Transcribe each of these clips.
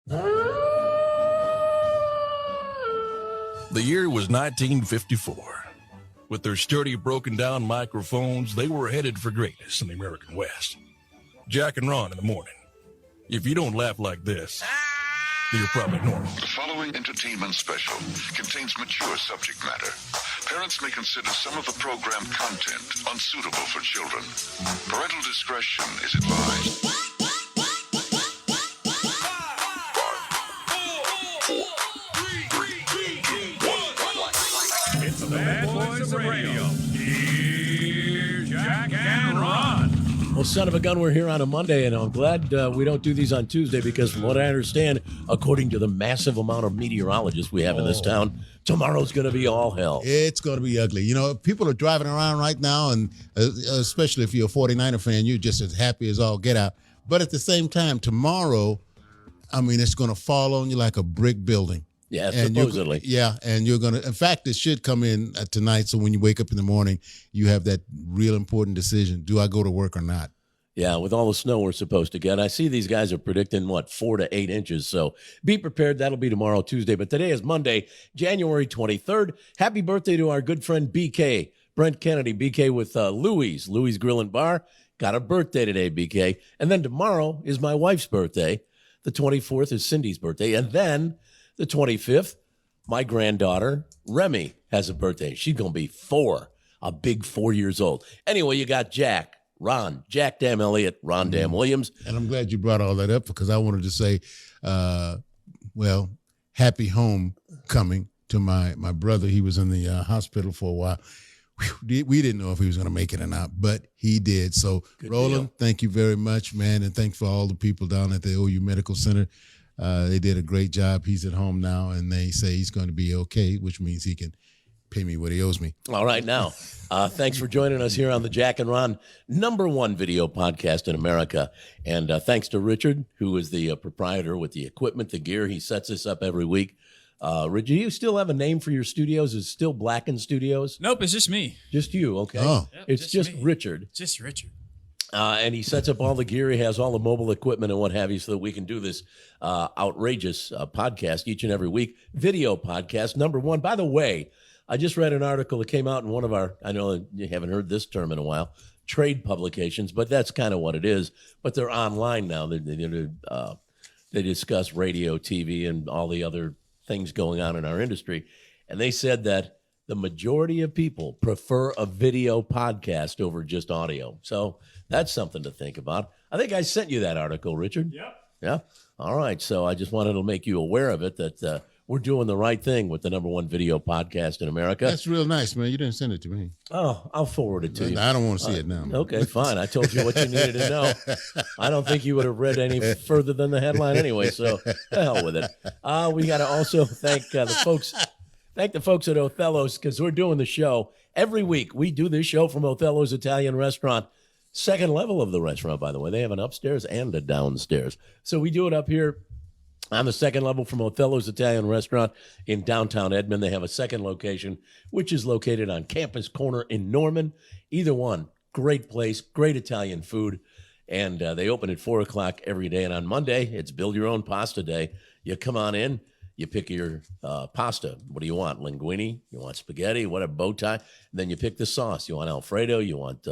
The year was 1954. With their sturdy, broken-down microphones, they were headed for greatness in the American West. Jack and Ron in the morning. If you don't laugh like this, you're probably normal. The following entertainment special contains mature subject matter. Parents may consider some of the program content unsuitable for children. Parental discretion is advised. 5, 4, 3, 2, 1. It's the bad boys of radio. Here's Jack and Ron. Well, son of a gun, we're here on a Monday, and I'm glad we don't do these on Tuesday because from what I understand, according to the massive amount of meteorologists we have in this town, tomorrow's going to be all hell. It's going to be ugly. You know, people are driving around right now, and especially if you're a 49er fan, you're just as happy as all get out. But at the same time, tomorrow, I mean, it's going to fall on you like a brick building. Yeah, And supposedly. and you're going to, in fact, it should come in tonight. So when you wake up in the morning, you have that real important decision. Do I go to work or not? Yeah, with all the snow we're supposed to get. I see these guys are predicting, 4 to 8 inches. So be prepared. That'll be tomorrow, Tuesday. But today is Monday, January 23rd. Happy birthday to our good friend BK, Brent Kennedy. BK with Louie's Grill and Bar. Got a birthday today, BK. And then tomorrow is my wife's birthday. The 24th is Cindy's birthday. And then the 25th, my granddaughter, Remy, has a birthday. She's going to be 4, a big 4 years old. Anyway, you got Jack, Ron, Jack Dam Elliott, Ron Dam Williams. And I'm glad you brought all that up because I wanted to say, happy homecoming to my brother. He was in the hospital for a while. We didn't know if he was going to make it or not, but he did. So, Good Roland, deal. thank you very much, man. And thanks for all the people down at the OU Medical Center. They did a great job. He's at home now, and they say he's going to be okay, which means he can pay me what he owes me. All right, now, thanks for joining us here on the Jack and Ron #1 video podcast in America. And thanks to Richard, who is the proprietor with the equipment, the gear. He sets this up every week. Richard, do you still have a name for your studios? Is it still Blacken Studios? Nope, it's just me. Just you, okay. Oh. Yep, It's just me. Richard. Just Richard. And he sets up all the gear. He has all the mobile equipment and what have you so that we can do this outrageous podcast each and every week. Video podcast, #1. By the way, I just read an article that came out in one of our, I know you haven't heard this term in a while, trade publications, but that's kind of what it is. But they're online now. They discuss radio, TV, and all the other things going on in our industry. And they said that the majority of people prefer a video podcast over just audio. So that's something to think about. I think I sent you that article, Richard. Yep. Yeah. All right. So I just wanted to make you aware of it, that we're doing the right thing with the #1 video podcast in America. That's real nice, man. You didn't send it to me. Oh, I'll forward it to you. I don't want to see it now. Okay, fine. I told you what you needed to know. I don't think you would have read any further than the headline anyway, so the hell with it. We got to also thank the folks at Othello's because we're doing the show. Every week we do this show from Othello's Italian Restaurant. Second level of the restaurant, by the way. They have an upstairs and a downstairs. So we do it up here on the second level from Othello's Italian Restaurant in downtown Edmond. They have a second location, which is located on Campus Corner in Norman. Either one, great place, great Italian food. And they open at 4 o'clock every day. And on Monday, it's build your own pasta day. You come on in, you pick your pasta. What do you want? Linguine? You want spaghetti? What a bow tie? And then you pick the sauce. You want Alfredo? You want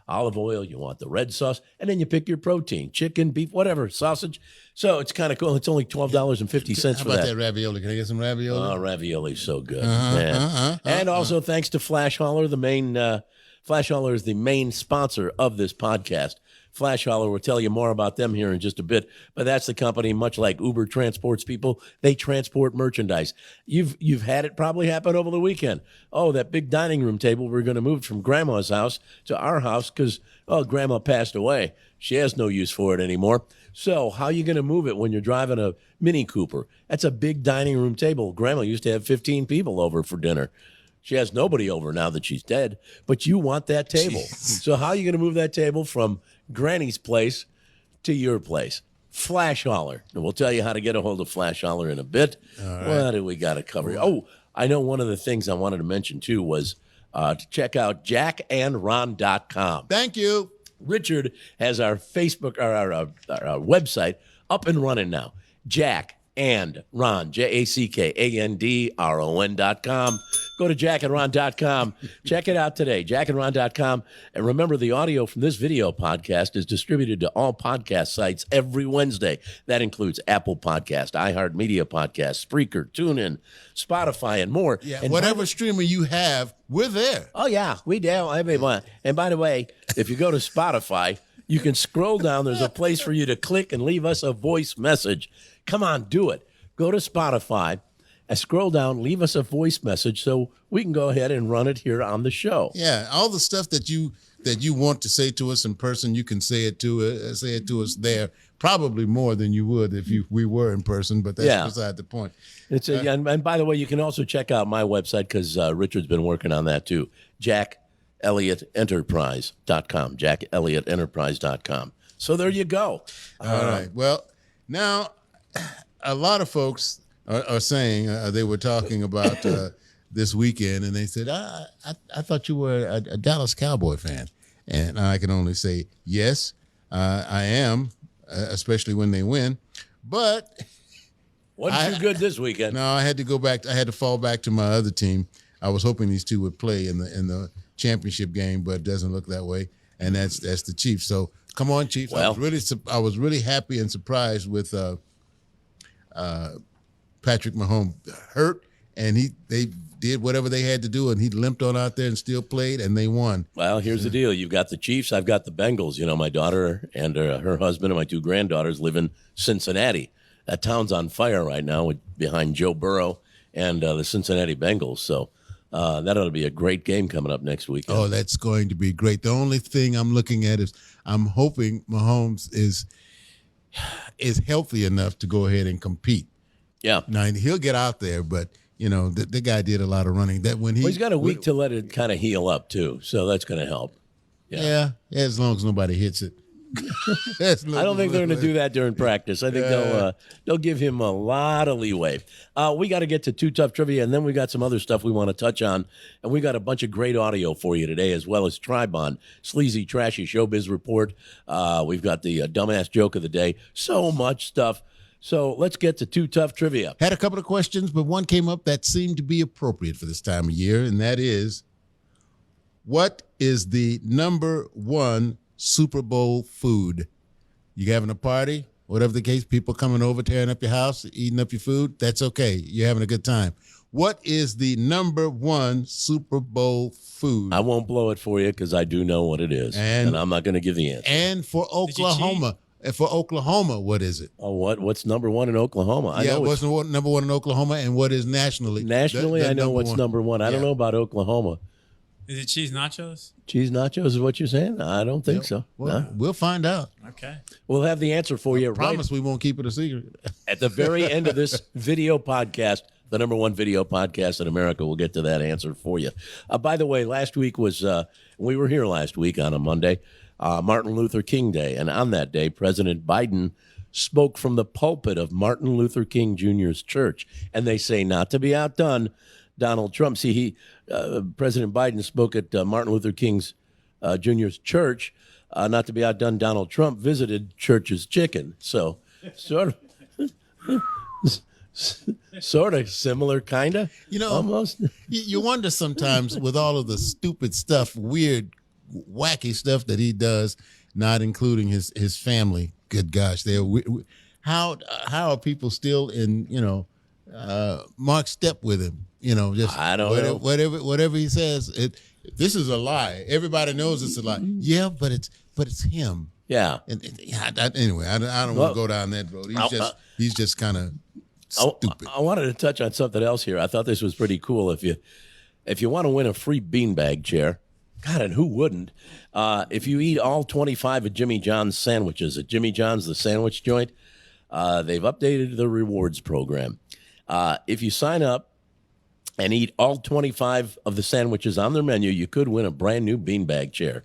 olive oil, you want the red sauce, and then you pick your protein, chicken, beef, whatever, sausage. So it's kind of cool. It's only $12.50 How for about that. that ravioli? Can I get some ravioli? Oh, ravioli's so good. And also thanks to Flash Hauler, Flash Hauler is the main sponsor of this podcast. Flash Hauler will tell you more about them here in just a bit, but that's the company, much like Uber transports people, they transport merchandise. You've had it probably happen over the weekend. Oh, that big dining room table we're going to move from Grandma's house to our house because, Grandma passed away. She has no use for it anymore. So how are you going to move it when you're driving a Mini Cooper? That's a big dining room table. Grandma used to have 15 people over for dinner. She has nobody over now that she's dead, but you want that table. So how are you going to move that table from Granny's place to your place? Flash Hauler. And we'll tell you how to get a hold of Flash Hauler in a bit. Right. What do we got to cover? Oh, I know one of the things I wanted to mention, too, was to check out jackandron.com. Thank you. Richard has our Facebook, our website up and running now. Jack and Ron, JackandRon.com. Go to jackandron.com. Check it out today, jackandron.com. And remember, the audio from this video podcast is distributed to all podcast sites every Wednesday. That includes Apple Podcast, iHeartMedia Podcast, Spreaker, TuneIn, Spotify, and more. Yeah, and whatever streamer you have, we're there. Oh, yeah, we do. Everyone. And by the way, if you go to Spotify, you can scroll down. There's a place for you to click and leave us a voice message. Come on, do it. Go to Spotify and scroll down, leave us a voice message so we can go ahead and run it here on the show. Yeah, all the stuff that you want to say to us in person, you can say it to us there. Probably more than you would if we were in person, but that's beside the point. And by the way, you can also check out my website because Richard's been working on that too. JackElliottEnterprise.com. JackElliottEnterprise.com. So there you go. All right. Well, now a lot of folks are saying they were talking about this weekend, and they said, I thought you were a Dallas Cowboy fan. And I can only say, yes, I am, especially when they win. But wasn't too good this weekend. No, I had to go back. I had to fall back to my other team. I was hoping these two would play in the championship game, but it doesn't look that way. And that's the Chiefs. So come on, Chiefs. Well, I was really happy and surprised with Patrick Mahomes hurt, and they did whatever they had to do, and he limped on out there and still played, and they won. Well, here's the deal. You've got the Chiefs. I've got the Bengals. You know, my daughter and her husband and my two granddaughters live in Cincinnati. That town's on fire right now behind Joe Burrow and the Cincinnati Bengals. So that ought to be a great game coming up next weekend. Oh, that's going to be great. The only thing I'm looking at is I'm hoping Mahomes is healthy enough to go ahead and compete. Yeah. Now, he'll get out there, but, you know, the guy did a lot of running. That when he's got a week to let it kind of heal up, too, so that's going to help. Yeah, as long as nobody hits it. I don't think they're going to do that during practice. I think they'll give him a lot of leeway. We got to get to Too Tough Trivia, and then we got some other stuff we want to touch on. And we got a bunch of great audio for you today, as well as Tribon, Sleezy, Trashy, Showbiz Report. We've got the dumbass joke of the day. So much stuff. So let's get to Too Tough Trivia. Had a couple of questions, but one came up that seemed to be appropriate for this time of year, and that is, what is the number one Super Bowl food? You having a party, whatever the case, people coming over, tearing up your house, eating up your food, that's okay. You're having a good time. What is the number one Super Bowl food? I won't blow it for you because I do know what it is, and I'm not going to give the answer. And for Oklahoma, what is it? Oh, what's number one in Oklahoma? I know what's number one in Oklahoma, and what is nationally? Nationally, I know what's number one. I don't know about Oklahoma. Is it cheese nachos? Cheese nachos is what you're saying? I don't think so. Well, we'll find out. Okay. We'll have the answer for you. Promise we won't keep it a secret. At the very end of this video podcast, the number one video podcast in America, we'll get to that answer for you. By the way, last week was, we were here last week on a Monday, Martin Luther King Day. And on that day, President Biden spoke from the pulpit of Martin Luther King Jr.'s church. And they say, not to be outdone, Donald Trump. See, President Biden spoke at Martin Luther King's Jr.'s church. Not to be outdone, Donald Trump visited Church's Chicken. So sort of similar, kind of. You know, almost. You wonder sometimes with all of the stupid stuff, weird, wacky stuff that he does, not including his family. Good gosh, how are people still in mark step with him? You know, just I don't know. Whatever he says, this is a lie. Everybody knows it's a lie. Yeah, but it's him. Yeah. Anyway, I don't want to go down that road. He's just kind of stupid. I wanted to touch on something else here. I thought this was pretty cool. If you want to win a free beanbag chair, God, and who wouldn't? If you eat all 25 of Jimmy John's sandwiches at Jimmy John's, the sandwich joint, they've updated the rewards program. If you sign up and eat all 25 of the sandwiches on their menu, you could win a brand new beanbag chair.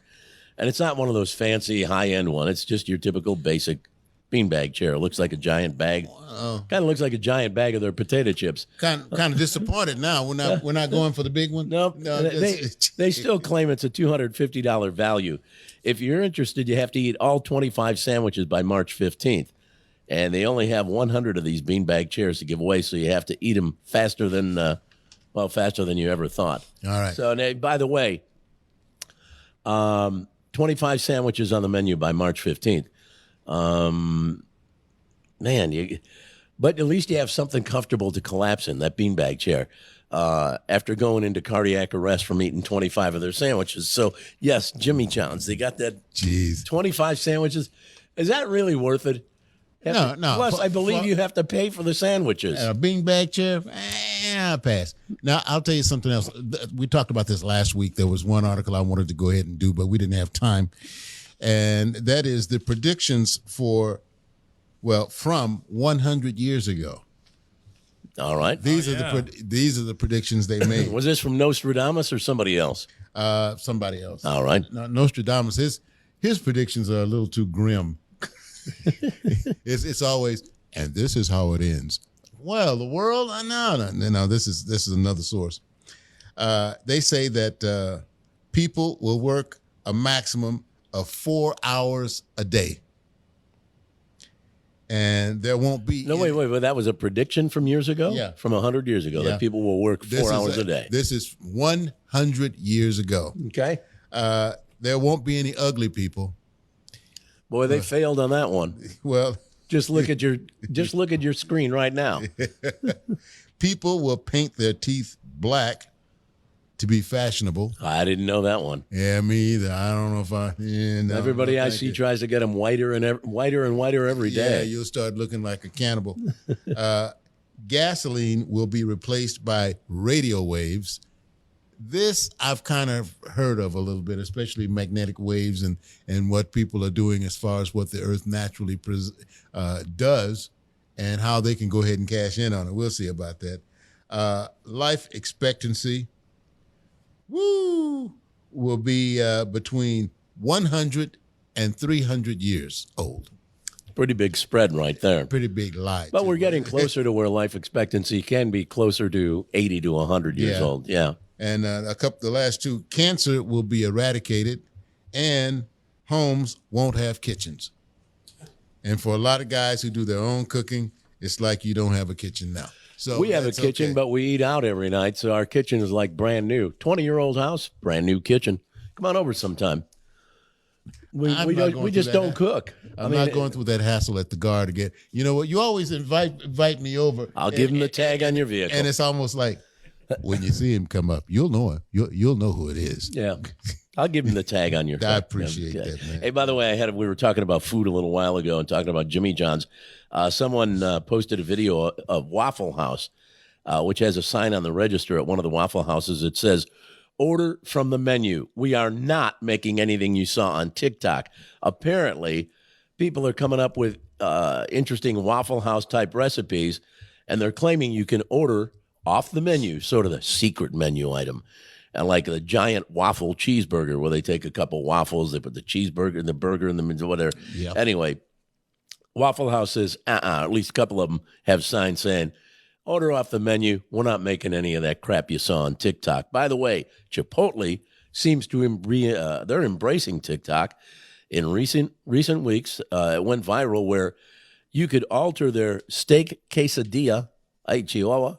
And it's not one of those fancy high-end one. It's just your typical basic beanbag chair. It looks like a giant bag. Kind of looks like a giant bag of their potato chips. Kind of disappointed now. We're not going for the big one. Nope. No, they still claim it's a $250 value. If you're interested, you have to eat all 25 sandwiches by March 15th. and they only have 100 of these beanbag chairs to give away, so you have to eat them faster than you ever thought. All right. So, and by the way, 25 sandwiches on the menu by March 15th. But at least you have something comfortable to collapse in, that beanbag chair, after going into cardiac arrest from eating 25 of their sandwiches. So, yes, Jimmy John's, they got that 25 sandwiches. Is that really worth it? No. Plus, I believe you have to pay for the sandwiches. A beanbag chair? I'll pass. Now, I'll tell you something else. We talked about this last week. There was one article I wanted to go ahead and do, but we didn't have time. And that is the predictions from 100 years ago. All right. These are the predictions they made. Was this from Nostradamus or somebody else? Somebody else. All right. Nostradamus, his predictions are a little too grim. It's always, and this is how it ends. Well, the world, no. This is another source. They say that people will work a maximum of 4 hours a day. And there won't be. No, wait. That was a prediction from years ago? Yeah. From 100 years ago, that people will work 4 hours a day. This is 100 years ago. Okay. There won't be any ugly people. Boy, they failed on that one. Well, just look at your screen right now. People will paint their teeth black to be fashionable. I didn't know that one. Yeah, me either. I don't know if everybody I see tries to get them whiter and whiter every day. Yeah, you'll start looking like a cannibal. Gasoline will be replaced by radio waves. This I've kind of heard of a little bit, especially magnetic waves and what people are doing as far as what the Earth naturally does and how they can go ahead and cash in on it. We'll see about that. Life expectancy will be between 100 and 300 years old. Pretty big spread right there. Pretty big lie. But we're getting closer to where life expectancy can be closer to 80 to 100 years old. Yeah. And the last two, cancer will be eradicated and homes won't have kitchens. And for a lot of guys who do their own cooking, it's like you don't have a kitchen now. So we have a kitchen, but we eat out every night, so our kitchen is like brand new. 20-year-old house, brand new kitchen. Come on over sometime. We just don't cook. I'm not going through that hassle at the guard again. You know what? You always invite me over. I'll give him the tag on your vehicle. And it's almost like when you see him come up, you'll know him. You'll know who it is. Yeah. I'll give him the tag on your car. I appreciate that, man. Hey, by the way, we were talking about food a little while ago and talking about Jimmy John's. Someone posted a video of Waffle House, which has a sign on the register at one of the Waffle Houses that says, "Order from the menu. We are not making anything you saw on TikTok." Apparently, people are coming up with interesting Waffle House type recipes, and they're claiming you can order off the menu, sort of the secret menu item. And like the giant waffle cheeseburger where they take a couple waffles, they put the cheeseburger and the burger in the whatever. Yep. Anyway, Waffle House says, at least a couple of them have signs saying, "Order off the menu. We're not making any of that crap you saw on TikTok." By the way, Chipotle seems to they're embracing TikTok. In recent weeks, it went viral where you could alter their steak quesadilla, Chihuahua,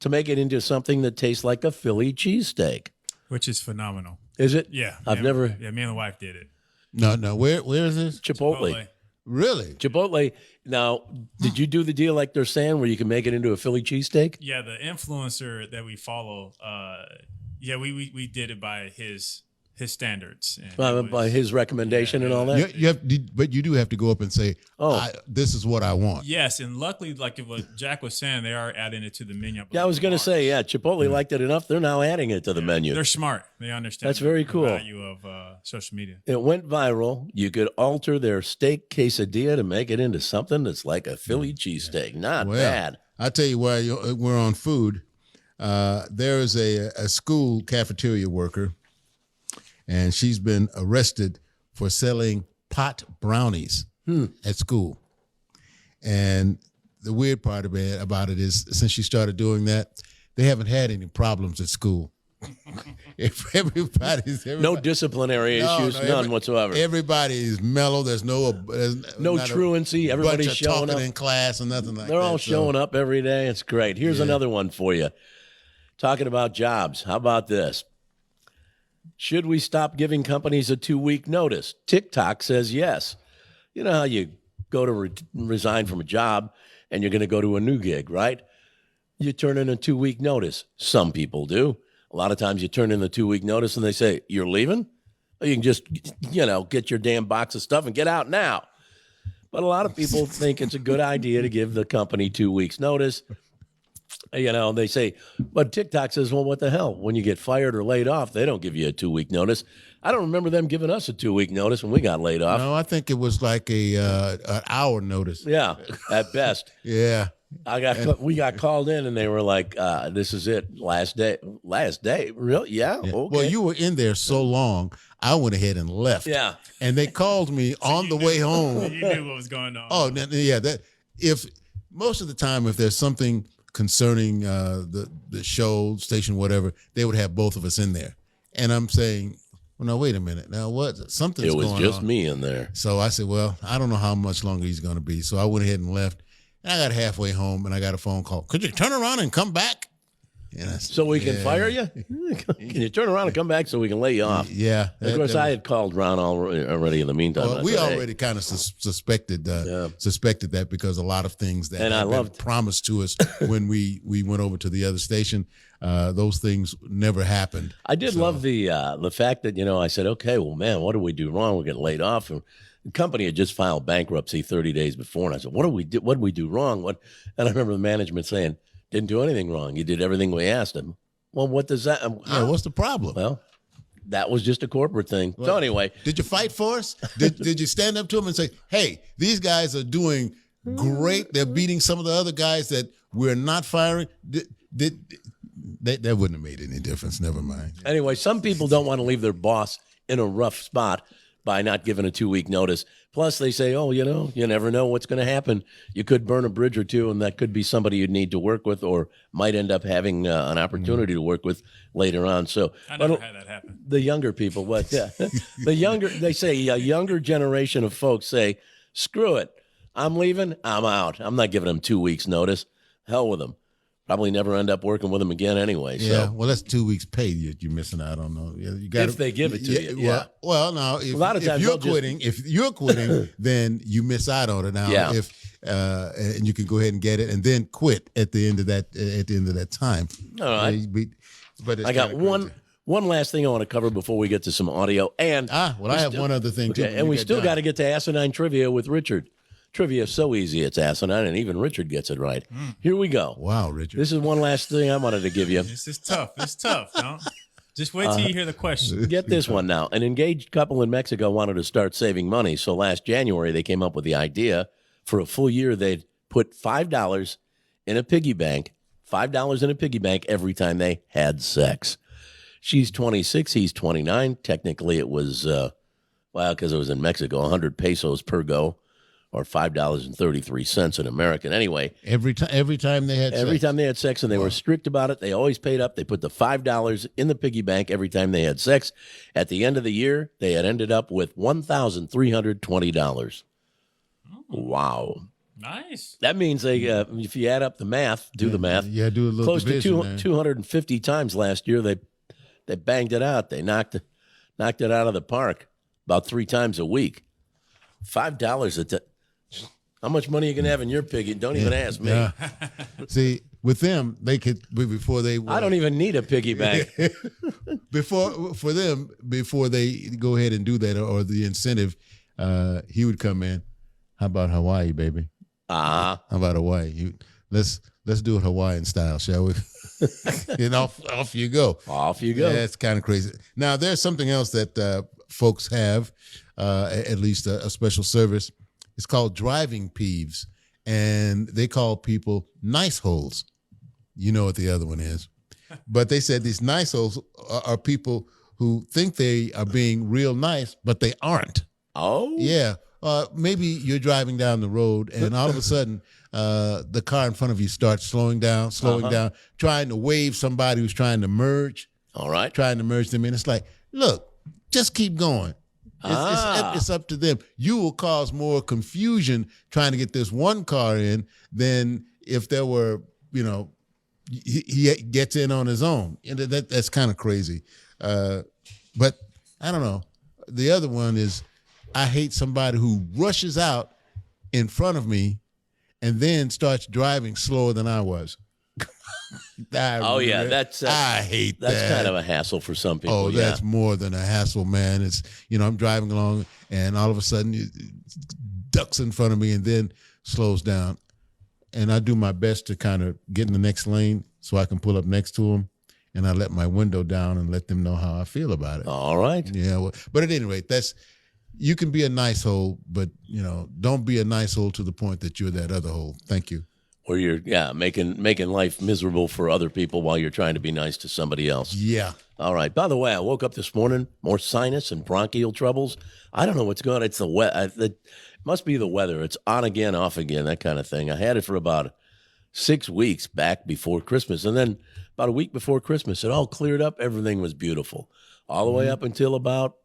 to make it into something that tastes like a Philly cheesesteak. Which is phenomenal. Is it? Yeah. I've never. Yeah, me and the wife did it. No. Where is this? Chipotle. Really? Chipotle. Now, did you do the deal like they're saying where you can make it into a Philly cheesesteak? Yeah, the influencer that we follow, we did it by his standards. And by his recommendation and all that? But you do have to go up and say, this is what I want. Yes, and luckily, like what Jack was saying, they are adding it to the menu. Yeah, I was going to say, Chipotle liked it enough. They're now adding it to the menu. They're smart. They understand. That's very cool. The value of social media. It went viral. You could alter their steak quesadilla to make it into something that's like a Philly cheesesteak. Not bad. I'll tell you why we're on food. There is a school cafeteria worker, and she's been arrested for selling pot brownies at school. And the weird part about it is, since she started doing that, they haven't had any problems at school. If No disciplinary issues, none whatsoever. Everybody is mellow. There's no truancy. Everybody's bunch of showing talking up in class and nothing like that. They're all showing up every day. It's great. Here's another one for you. Talking about jobs. How about this? Should we stop giving companies a 2-week notice? TikTok says yes. You know how you go to resign from a job and you're going to go to a new gig, right? You turn in a 2-week notice. Some people do. A lot of times you turn in the 2-week notice and they say, you're leaving? Or you can just, get your damn box of stuff and get out now. But a lot of people think it's a good idea to give the company 2 weeks notice. They say, but TikTok says, well, what the hell? When you get fired or laid off, they don't give you a 2-week notice. I don't remember them giving us a 2-week notice when we got laid off. No, I think it was like an hour notice. Yeah, at best. Yeah. We got called in and they were like, this is it. Last day. Really? Yeah. Okay. Well, you were in there so long, I went ahead and left. Yeah. And they called me on the way home. You knew what was going on. Oh, yeah. If most of the time, if there's something concerning the show, station, whatever, they would have both of us in there. And I'm saying, well, no, wait a minute. Now, what? Something's going on. It was just me in there. So I said, well, I don't know how much longer he's going to be. So I went ahead and left. And I got halfway home and I got a phone call. Could you turn around and come back? And I said, so we can fire you? Can you turn around and come back so we can lay you off? Yeah. Of course, I had called Ron already in the meantime. Well, we already kind of suspected that because a lot of things that had been promised to us when we went over to the other station, those things never happened. I did love the fact that, I said, okay, well, man, what did we do wrong? We're getting laid off. And the company had just filed bankruptcy 30 days before. And I said, what did we do wrong? And I remember the management saying, didn't do anything wrong. You did everything we asked him. Well, what does that? What's the problem? Well, that was just a corporate thing. Well, so anyway. Did you fight for us? Did you stand up to them and say, hey, these guys are doing great. They're beating some of the other guys that we're not firing. That wouldn't have made any difference. Never mind. Anyway, some people don't want to leave their boss in a rough spot by not giving a 2-week notice. Plus, they say, oh, you never know what's going to happen. You could burn a bridge or two, and that could be somebody you'd need to work with or might end up having an opportunity to work with later on. So I never had that happen. The younger people, they say a younger generation of folks say, screw it. I'm leaving. I'm out. I'm not giving them 2 weeks notice. Hell with them. Probably never end up working with them again anyway. Yeah, so. Well, that's 2 weeks pay you're missing out on. You got if they give it to you. Yeah. Well, now if, a lot of times if you're quitting, then you miss out on it. Now, and you can go ahead and get it, and then quit at the end of that time. All right. But I got one last thing I want to cover before we get to some audio. And I have one other thing too. And we still got to get to asinine trivia with Richard. Trivia is so easy, it's asinine, and even Richard gets it right. Here we go. Wow, Richard. This is one last thing I wanted to give you. This is tough. It's tough. No? Just wait till you hear the question. Get this one now. An engaged couple in Mexico wanted to start saving money, so last January they came up with the idea. For a full year, they'd put $5 in a piggy bank, $5 in a piggy bank every time they had sex. She's 26, he's 29. Technically, it was, because it was in Mexico, 100 pesos per go. Or $5.33 in American. Anyway, every time they had sex, and they were strict about it. They always paid up. They put the $5 in the piggy bank every time they had sex. At the end of the year, they had ended up with $1,320. Wow, nice. That means they, if you add up the math, do the math. Yeah, do a little close division, to 250 times last year. They banged it out. They knocked it out of the park about 3 times a week. $5 How much money you can have in your piggy? Don't even ask me. Yeah. See, with them, they could before they. I don't even need a piggy bank. before they go ahead and do that or the incentive, he would come in. How about Hawaii, baby? How about Hawaii? Let's do it Hawaiian style, shall we? And off you go. Off you go. Yeah, it's kind of crazy. Now, there's something else that folks have, at least a special service. It's called driving peeves, and they call people nice holes. You know what the other one is. But they said these nice holes are people who think they are being real nice, but they aren't. Oh? Yeah. Maybe you're driving down the road, and all of a sudden, the car in front of you starts slowing down, trying to wave somebody who's trying to merge. All right. trying to merge them in. It's like, look, just keep going. It's up to them. You will cause more confusion trying to get this one car in than if there were, he gets in on his own. And that's kind of crazy. But I don't know. The other one is I hate somebody who rushes out in front of me and then starts driving slower than I was. I hate that. That's kind of a hassle for some people. Oh, that's more than a hassle, man. It's, I'm driving along and all of a sudden it ducks in front of me and then slows down. And I do my best to kind of get in the next lane so I can pull up next to them. And I let my window down and let them know how I feel about it. All right. Yeah. Well, but at any rate, you can be a nice hole, but, don't be a nice hole to the point that you're that other hole. Thank you. Where you're making life miserable for other people while you're trying to be nice to somebody else. Yeah. All right. By the way, I woke up this morning, more sinus and bronchial troubles. I don't know what's going on. It's the it must be the weather. It's on again, off again, that kind of thing. I had it for about 6 weeks back before Christmas. And then about a week before Christmas, it all cleared up. Everything was beautiful. All the way up until about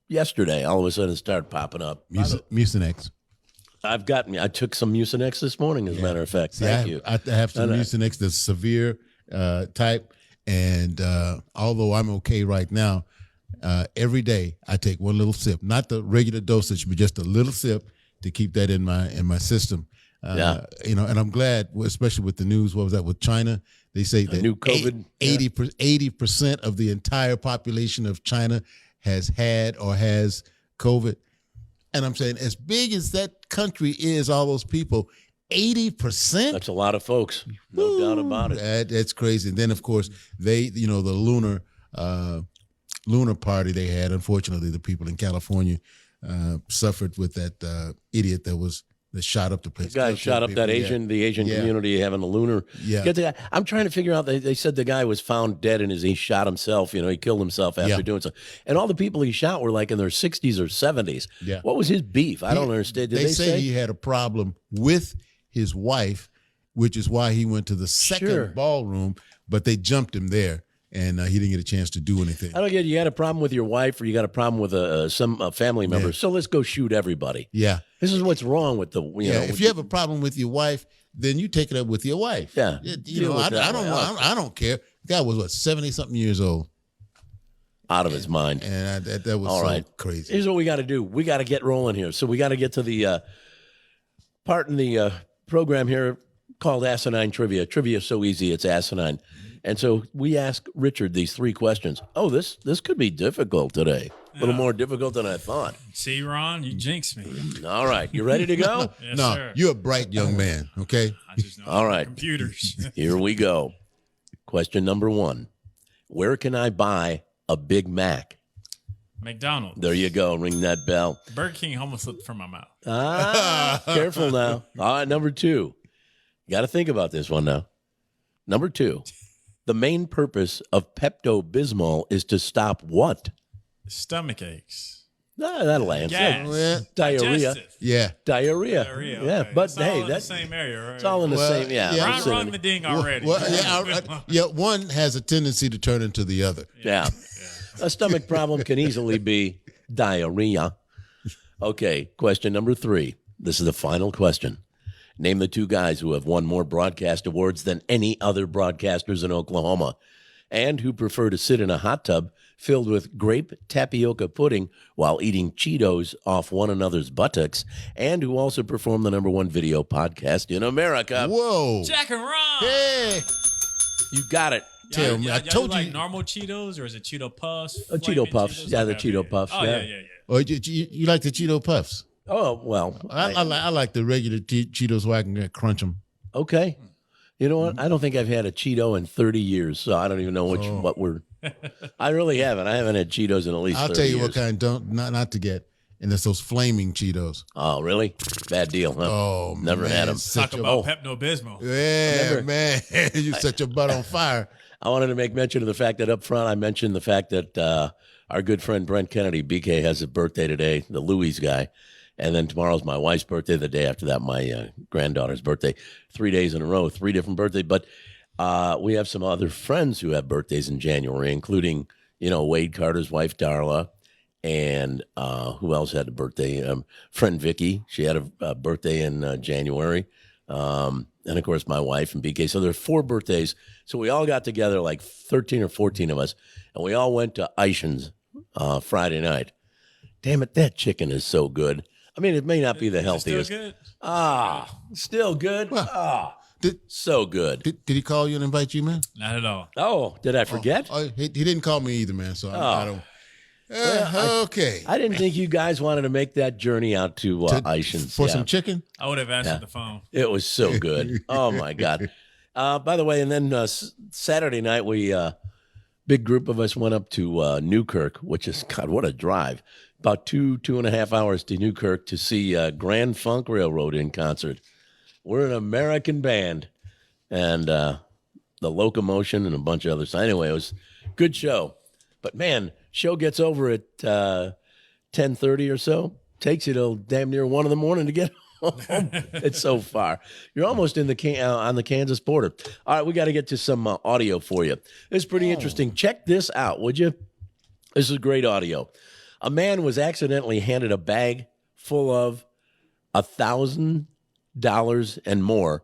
yesterday. All of a sudden it started popping up. Mucinex. I took some Mucinex this morning, as a matter of fact. Thank you. I have some Mucinex, the severe type. And although I'm okay right now, every day I take one little sip, not the regular dosage, but just a little sip to keep that in my system. And I'm glad, especially with the news. What was that with China? They say that new COVID 80% of the entire population of China has had or has COVID. And I'm saying, as big as that country is, all those people, 80%. That's a lot of folks, no doubt about it. That's crazy. And then, of course, the lunar party they had. Unfortunately, the people in California suffered with that idiot that shot up the place. The guy shot up that the Asian community having a lunar. Yeah. I'm trying to figure out. They said the guy was found dead he shot himself. He killed himself after doing so. And all the people he shot were like in their 60s or 70s. Yeah. What was his beef? I don't understand. Did they say he had a problem with his wife, which is why he went to the second ballroom, but they jumped him there. And he didn't get a chance to do anything. I don't get it. You had a problem with your wife or you got a problem with some family member. Yeah. So let's go shoot everybody. Yeah. This is what's wrong with the, if you have a problem with your wife, then you take it up with your wife. Yeah. I don't care. The guy was 70-something years old. Out of his mind. And that was crazy. Here's what we got to do. We got to get rolling here. So we got to get to the part in the program here called Asinine Trivia. Trivia is so easy, it's asinine. And so we ask Richard these 3 questions. Oh, this could be difficult today. A little more difficult than I thought. See, Ron, you jinxed me. All right. You ready to go? Yes, no, sir. You're a bright young man, okay? I just know all right. computers. Here we go. Question number 1. Where can I buy a Big Mac? McDonald's. There you go. Ring that bell. Burger King almost slipped from my mouth. Careful now. All right, number 2. You got to think about this one now. Number 2. The main purpose of Pepto-Bismol is to stop what? Stomach aches. That'll answer. Gas. Diarrhea. Digestive. Yeah. Diarrhea. Okay. Yeah, but it's all hey, in that's the same area, right? it's all in the same. Yeah, yeah. Ron the ding already. One has a tendency to turn into the other. Yeah. A stomach problem can easily be diarrhea. Okay, question number 3. This is the final question. Name the 2 guys who have won more broadcast awards than any other broadcasters in Oklahoma and who prefer to sit in a hot tub filled with grape tapioca pudding while eating Cheetos off one another's buttocks and who also perform the #1 video podcast in America. Whoa. Jack and Ron. Hey. You got it. Tell me. I told you. you. Normal Cheetos or is it Cheeto Puffs? Cheeto Puffs. Cheetos? Yeah, the Okay, Cheeto Puffs. Oh, yeah. yeah. Or you like the Cheeto Puffs? Oh, well. I like the regular Cheetos where I can crunch them. Okay. You know what? I don't think I've had a Cheeto in 30 years, so I don't even know what we're. I really haven't. I haven't had Cheetos in at least 30 years. I'll tell you what kind not to get, and it's those flaming Cheetos. Oh, really? Bad deal, huh? Oh, never had them. Talk about Pepto-Bismol. Yeah, man. You set your butt on fire. I wanted to make mention of the fact that up front I mentioned the fact that our good friend Brent Kennedy, BK, has a birthday today, the Louis guy. And then tomorrow's my wife's birthday. The day after that, my granddaughter's birthday. 3 days in a row, 3 different birthdays. But We have some other friends who have birthdays in January, including, Wade Carter's wife, Darla, and who else had a birthday? Friend Vicky. She had a birthday in January. And, of course, my wife and BK. So there are 4 birthdays. So we all got together, like 13 or 14 of us, and we all went to Eichen's Friday night. Damn it, that chicken is so good. I mean, it may not be the healthiest. Still good? Still good? Well, So good. Did he call you and invite you, man? Not at all. Oh, did I forget? He didn't call me either, man. So I don't. Okay. I didn't think you guys wanted to make that journey out to Eichen's. For some chicken? I would have answered the phone. It was so good. Oh, my God. By the way, and then Saturday night, big group of us went up to Newkirk, which is, God, what a drive. About 2.5 hours to Newkirk to see Grand Funk Railroad in concert. We're an American band, and the Locomotion and a bunch of others. Anyway, it was a good show. But, man, show gets over at 10:30 or so. Takes you till damn near 1 in the morning to get home. It's so far. You're almost in on the Kansas border. All right, we got to get to some audio for you. It's pretty interesting. Check this out, would you? This is great audio. A man was accidentally handed a bag full of $1,000 and more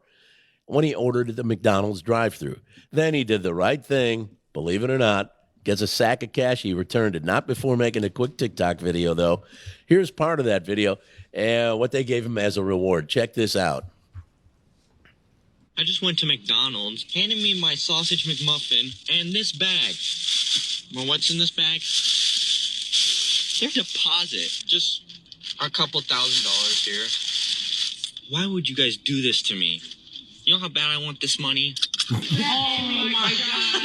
when he ordered at the McDonald's drive-thru. Then he did the right thing, believe it or not, gets a sack of cash. He returned it, not before making a quick TikTok video, though. Here's part of that video and what they gave him as a reward. Check this out. I just went to McDonald's, handed me my sausage McMuffin and this bag. Well, what's in this bag? Their deposit. Just a couple $1,000 here. Why would you guys do this to me? You know how bad I want this money? Oh my God.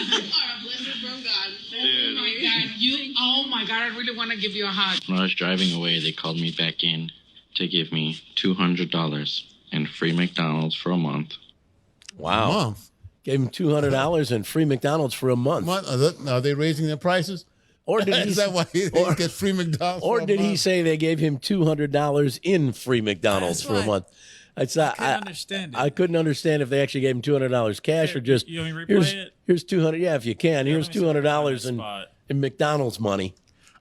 You are a blessing from God. Oh my God. Oh my God. I really want to give you a hug. When I was driving away, they called me back in to give me $200 and free McDonald's for a month. Wow. A month? Gave him $200 and free McDonald's for a month. Are they raising their prices? Or did he, Is that why he gets free McDonald's? or for a did he month? say they gave him $200 in free McDonald's That's for a right. month? I understand it. I couldn't understand if they actually gave him $200 cash or just You want me to replay it? here's $200. Yeah, if you can. Here's let me see if I can find $200 that spot. in McDonald's money.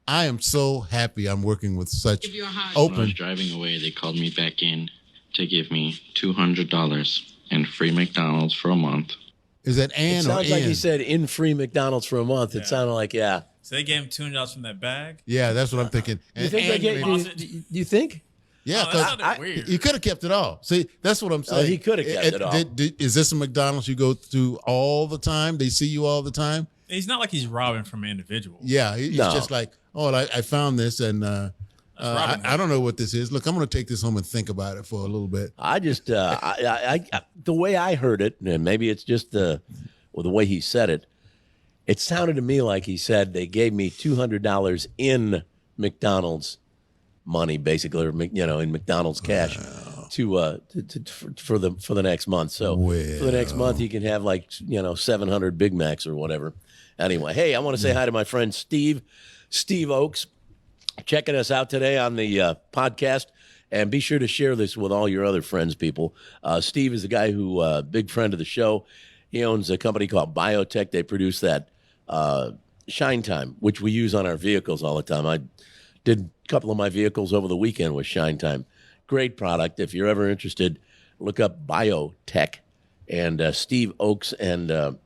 I am so happy I'm working with such Give you a hug. When I was open. driving away, they called me back in to give me $200 and free McDonald's for a month. Is that It Ann or sounds like N? he said in free McDonald's for a month. It Yeah. sounded like, yeah. So they gave him $200 from that bag. Yeah, that's what I'm thinking. You think they Ann get? maybe- You think? Yeah, Oh, that's not because that weird. he could have kept it all. See, that's what I'm saying. he could have kept it all. Is this a McDonald's you go to all the time? They see you all the time? It's not like he's robbing from an individual. Yeah, he's No. just like, I found this, and Robin I don't know what this is. Look, I'm going to take this home and think about it for a little bit. I just, the way I heard it, and maybe it's just the way he said it, it sounded to me like he said they gave me $200 in McDonald's money, basically, or in McDonald's cash for the next month. So for the next month, he can have 700 Big Macs or whatever. Anyway, hey, I want to say hi to my friend Steve Oakes, checking us out today on the podcast. And be sure to share this with all your other friends, people. Steve is a guy who, big friend of the show. He owns a company called Biotech. They produce that Shine Time, which we use on our vehicles all the time. I did a couple of my vehicles over the weekend with Shine Time. Great product. If you're ever interested, look up Biotech and Steve Oakes and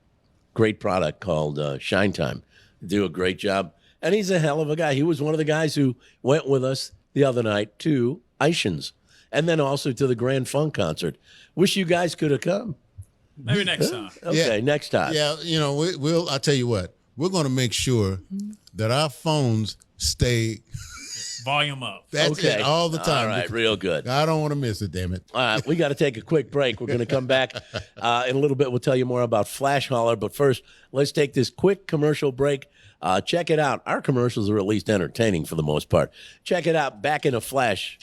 great product called Shine Time. They do a great job. And he's a hell of a guy. He was one of the guys who went with us the other night to Eichen's and then also to the Grand Funk concert. Wish you guys could have come. Maybe next time. Okay, Yeah. next time. Yeah, we'll. I'll tell you what. We're going to make sure that our phones stay. Volume up. That's Okay. it all the time. All right, real good. I don't want to miss it. Damn it. All right, we got to take a quick break. We're going to come back in a little bit. We'll tell you more about Flash Holler. But first, let's take this quick commercial break. Check it out. Our commercials are at least entertaining for the most part. Check it out. Back in a flash.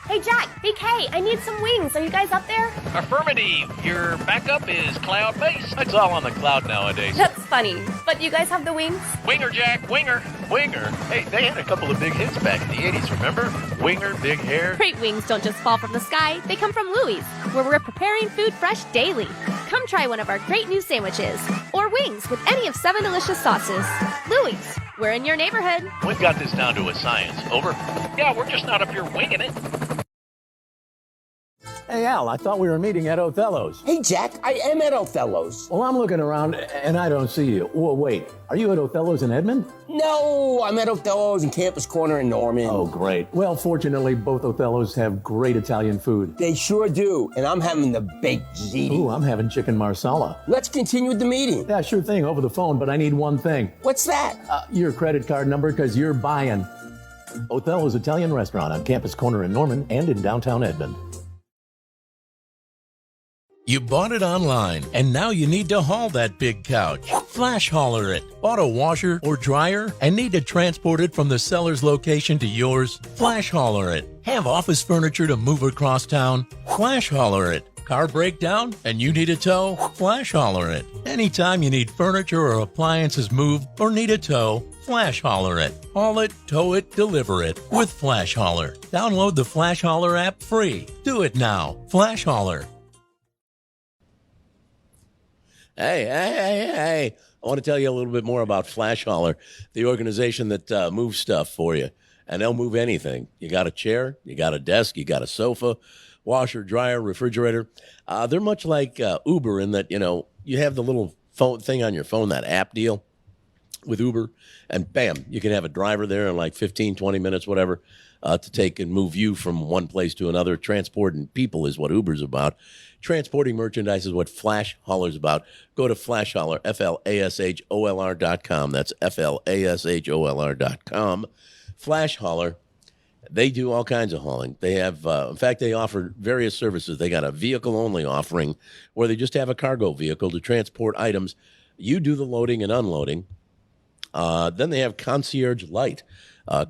Hey, Jack, BK, I need some wings. Are you guys up there? Affirmative. Your backup is cloud-based. It's all on the cloud nowadays. That's funny. But you guys have the wings? Winger, Jack, winger. Hey, they had a couple of big hits back in the 80s, remember? Winger, big hair. Great wings don't just fall from the sky. They come from Louie's, where we're preparing food fresh daily. Come try one of our great new sandwiches. Or wings with any of 7 delicious sauces. Louie's, we're in your neighborhood. We've got this down to a science. Over. Yeah, we're just not up here winging it. Hey, Al, I thought we were meeting at Othello's. Hey, Jack, I am at Othello's. Well, I'm looking around and I don't see you. Whoa, wait, are you at Othello's in Edmond? No, I'm at Othello's in Campus Corner in Norman. Oh, great. Well, fortunately, both Othello's have great Italian food. They sure do, and I'm having the baked ziti. Ooh, I'm having chicken marsala. Let's continue with the meeting. Yeah, sure thing, over the phone, but I need one thing. What's that? Your credit card number, because you're buying. Othello's Italian Restaurant on Campus Corner in Norman and in downtown Edmond. You bought it online, and now you need to haul that big couch. Flash hauler it. Bought a washer or dryer and need to transport it from the seller's location to yours? Flash hauler it. Have office furniture to move across town? Flash hauler it. Car breakdown and you need a tow? Flash hauler it. Anytime you need furniture or appliances moved or need a tow, Flash hauler it. Haul it, tow it, deliver it with Flash hauler. Download the Flash hauler app free. Do it now. Flash hauler. Hey. I want to tell you a little bit more about Flash Hauler, the organization that moves stuff for you. And they'll move anything. You got a chair, you got a desk, you got a sofa, washer, dryer, refrigerator. They're much like Uber in that, you have the little phone thing on your phone, that app deal with Uber, and bam, you can have a driver there in like 15, 20 minutes, whatever, to take and move you from one place to another. Transporting people is what Uber's about. Transporting merchandise is what Flash Hauler's about. Go to Flash Hauler, FLASHOLR.com. That's FLASHOLR.com. Flash Hauler, they do all kinds of hauling. They have, in fact, they offer various services. They got a vehicle-only offering where they just have a cargo vehicle to transport items. You do the loading and unloading. Then they have Concierge Light.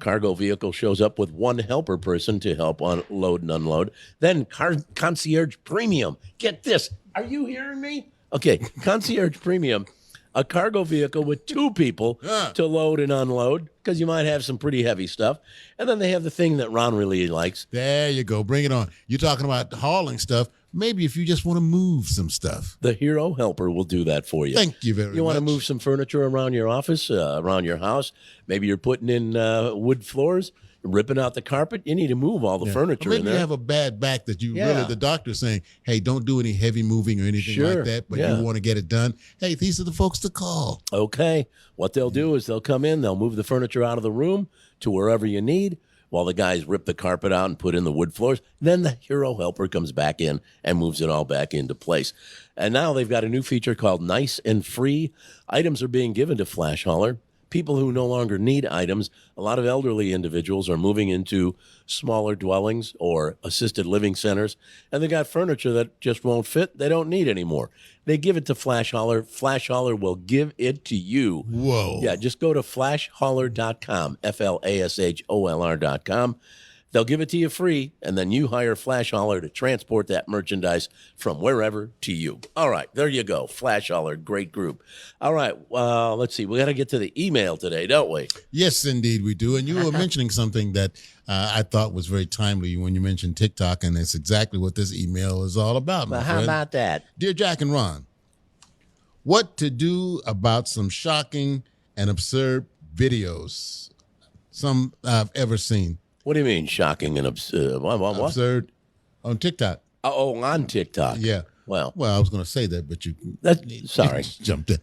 Cargo vehicle shows up with one helper person to help load and unload. Then Concierge Premium. Get this. Are you hearing me? Okay, Concierge Premium, a cargo vehicle with 2 people to load and unload because you might have some pretty heavy stuff. And then they have the thing that Ron really likes. There you go. Bring it on. You're talking about hauling stuff. Maybe if you just want to move some stuff. The Hero Helper will do that for you. Thank you very much. You want to move some furniture around your office, around your house. Maybe you're putting in wood floors, ripping out the carpet. You need to move all the furniture maybe in there. you have a bad back that you really, the doctor's saying, hey, don't do any heavy moving or anything like that, but you want to get it done. Hey, these are the folks to call. Okay. What they'll do is they'll come in, they'll move the furniture out of the room to wherever you need, while the guys rip the carpet out and put in the wood floors. Then the Hero Helper comes back in and moves it all back into place. And now they've got a new feature called Nice and Free. Items are being given to Flash Hauler. People who no longer need items, a lot of elderly individuals are moving into smaller dwellings or assisted living centers, and they got furniture that just won't fit. They don't need anymore. They give it to Flash Hauler. Flash Hauler will give it to you. Whoa. Yeah, just go to flashhauler.com, FLASHOLR.com. They'll give it to you free, and then you hire Flash Hauler to transport that merchandise from wherever to you. All right, there you go. Flash Hauler, great group. All right, let's see. We got to get to the email today, don't we? Yes, indeed we do. And you were mentioning something that I thought was very timely when you mentioned TikTok, and it's exactly what this email is all about, my Well, friend. how about that? Dear Jack and Ron, what to do about some shocking and absurd videos, some I've ever seen. What do you mean, shocking and absurd? What? Absurd on TikTok. Oh, on TikTok. Yeah. Well, I was going to say that, but you sorry. Jumped in.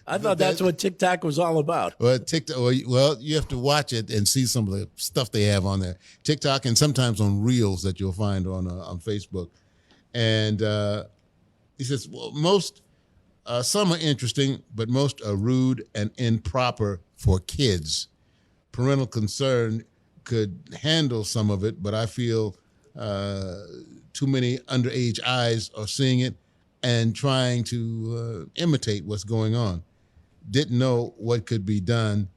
I thought that's what TikTok was all about. Well, TikTok. Well, you have to watch it and see some of the stuff they have on there. TikTok and sometimes on Reels that you'll find on Facebook. And he says, well, some are interesting, but most are rude and improper for kids. Parental concern could handle some of it, but I feel too many underage eyes are seeing it and trying to imitate what's going on. Didn't know what could be done,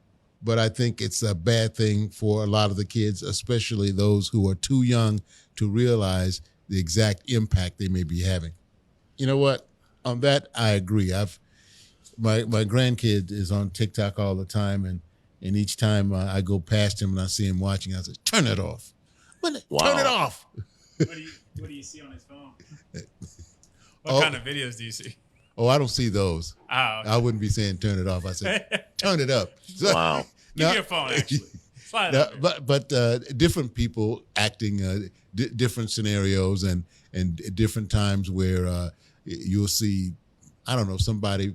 but I think it's a bad thing for a lot of the kids, especially those who are too young to realize the exact impact they may be having. You know what? On that, I agree. My grandkid is on TikTok all the time, and each time I go past him and I see him watching, I say, "Turn it off! Turn it off!" What do you see on his phone? What kind of videos do you see? Oh, I don't see those. Oh, okay. I wouldn't be saying turn it off. I said turn it up. So, Wow. Give me your phone, actually. Slide it over. But different people acting different scenarios and different times where you'll see, I don't know, somebody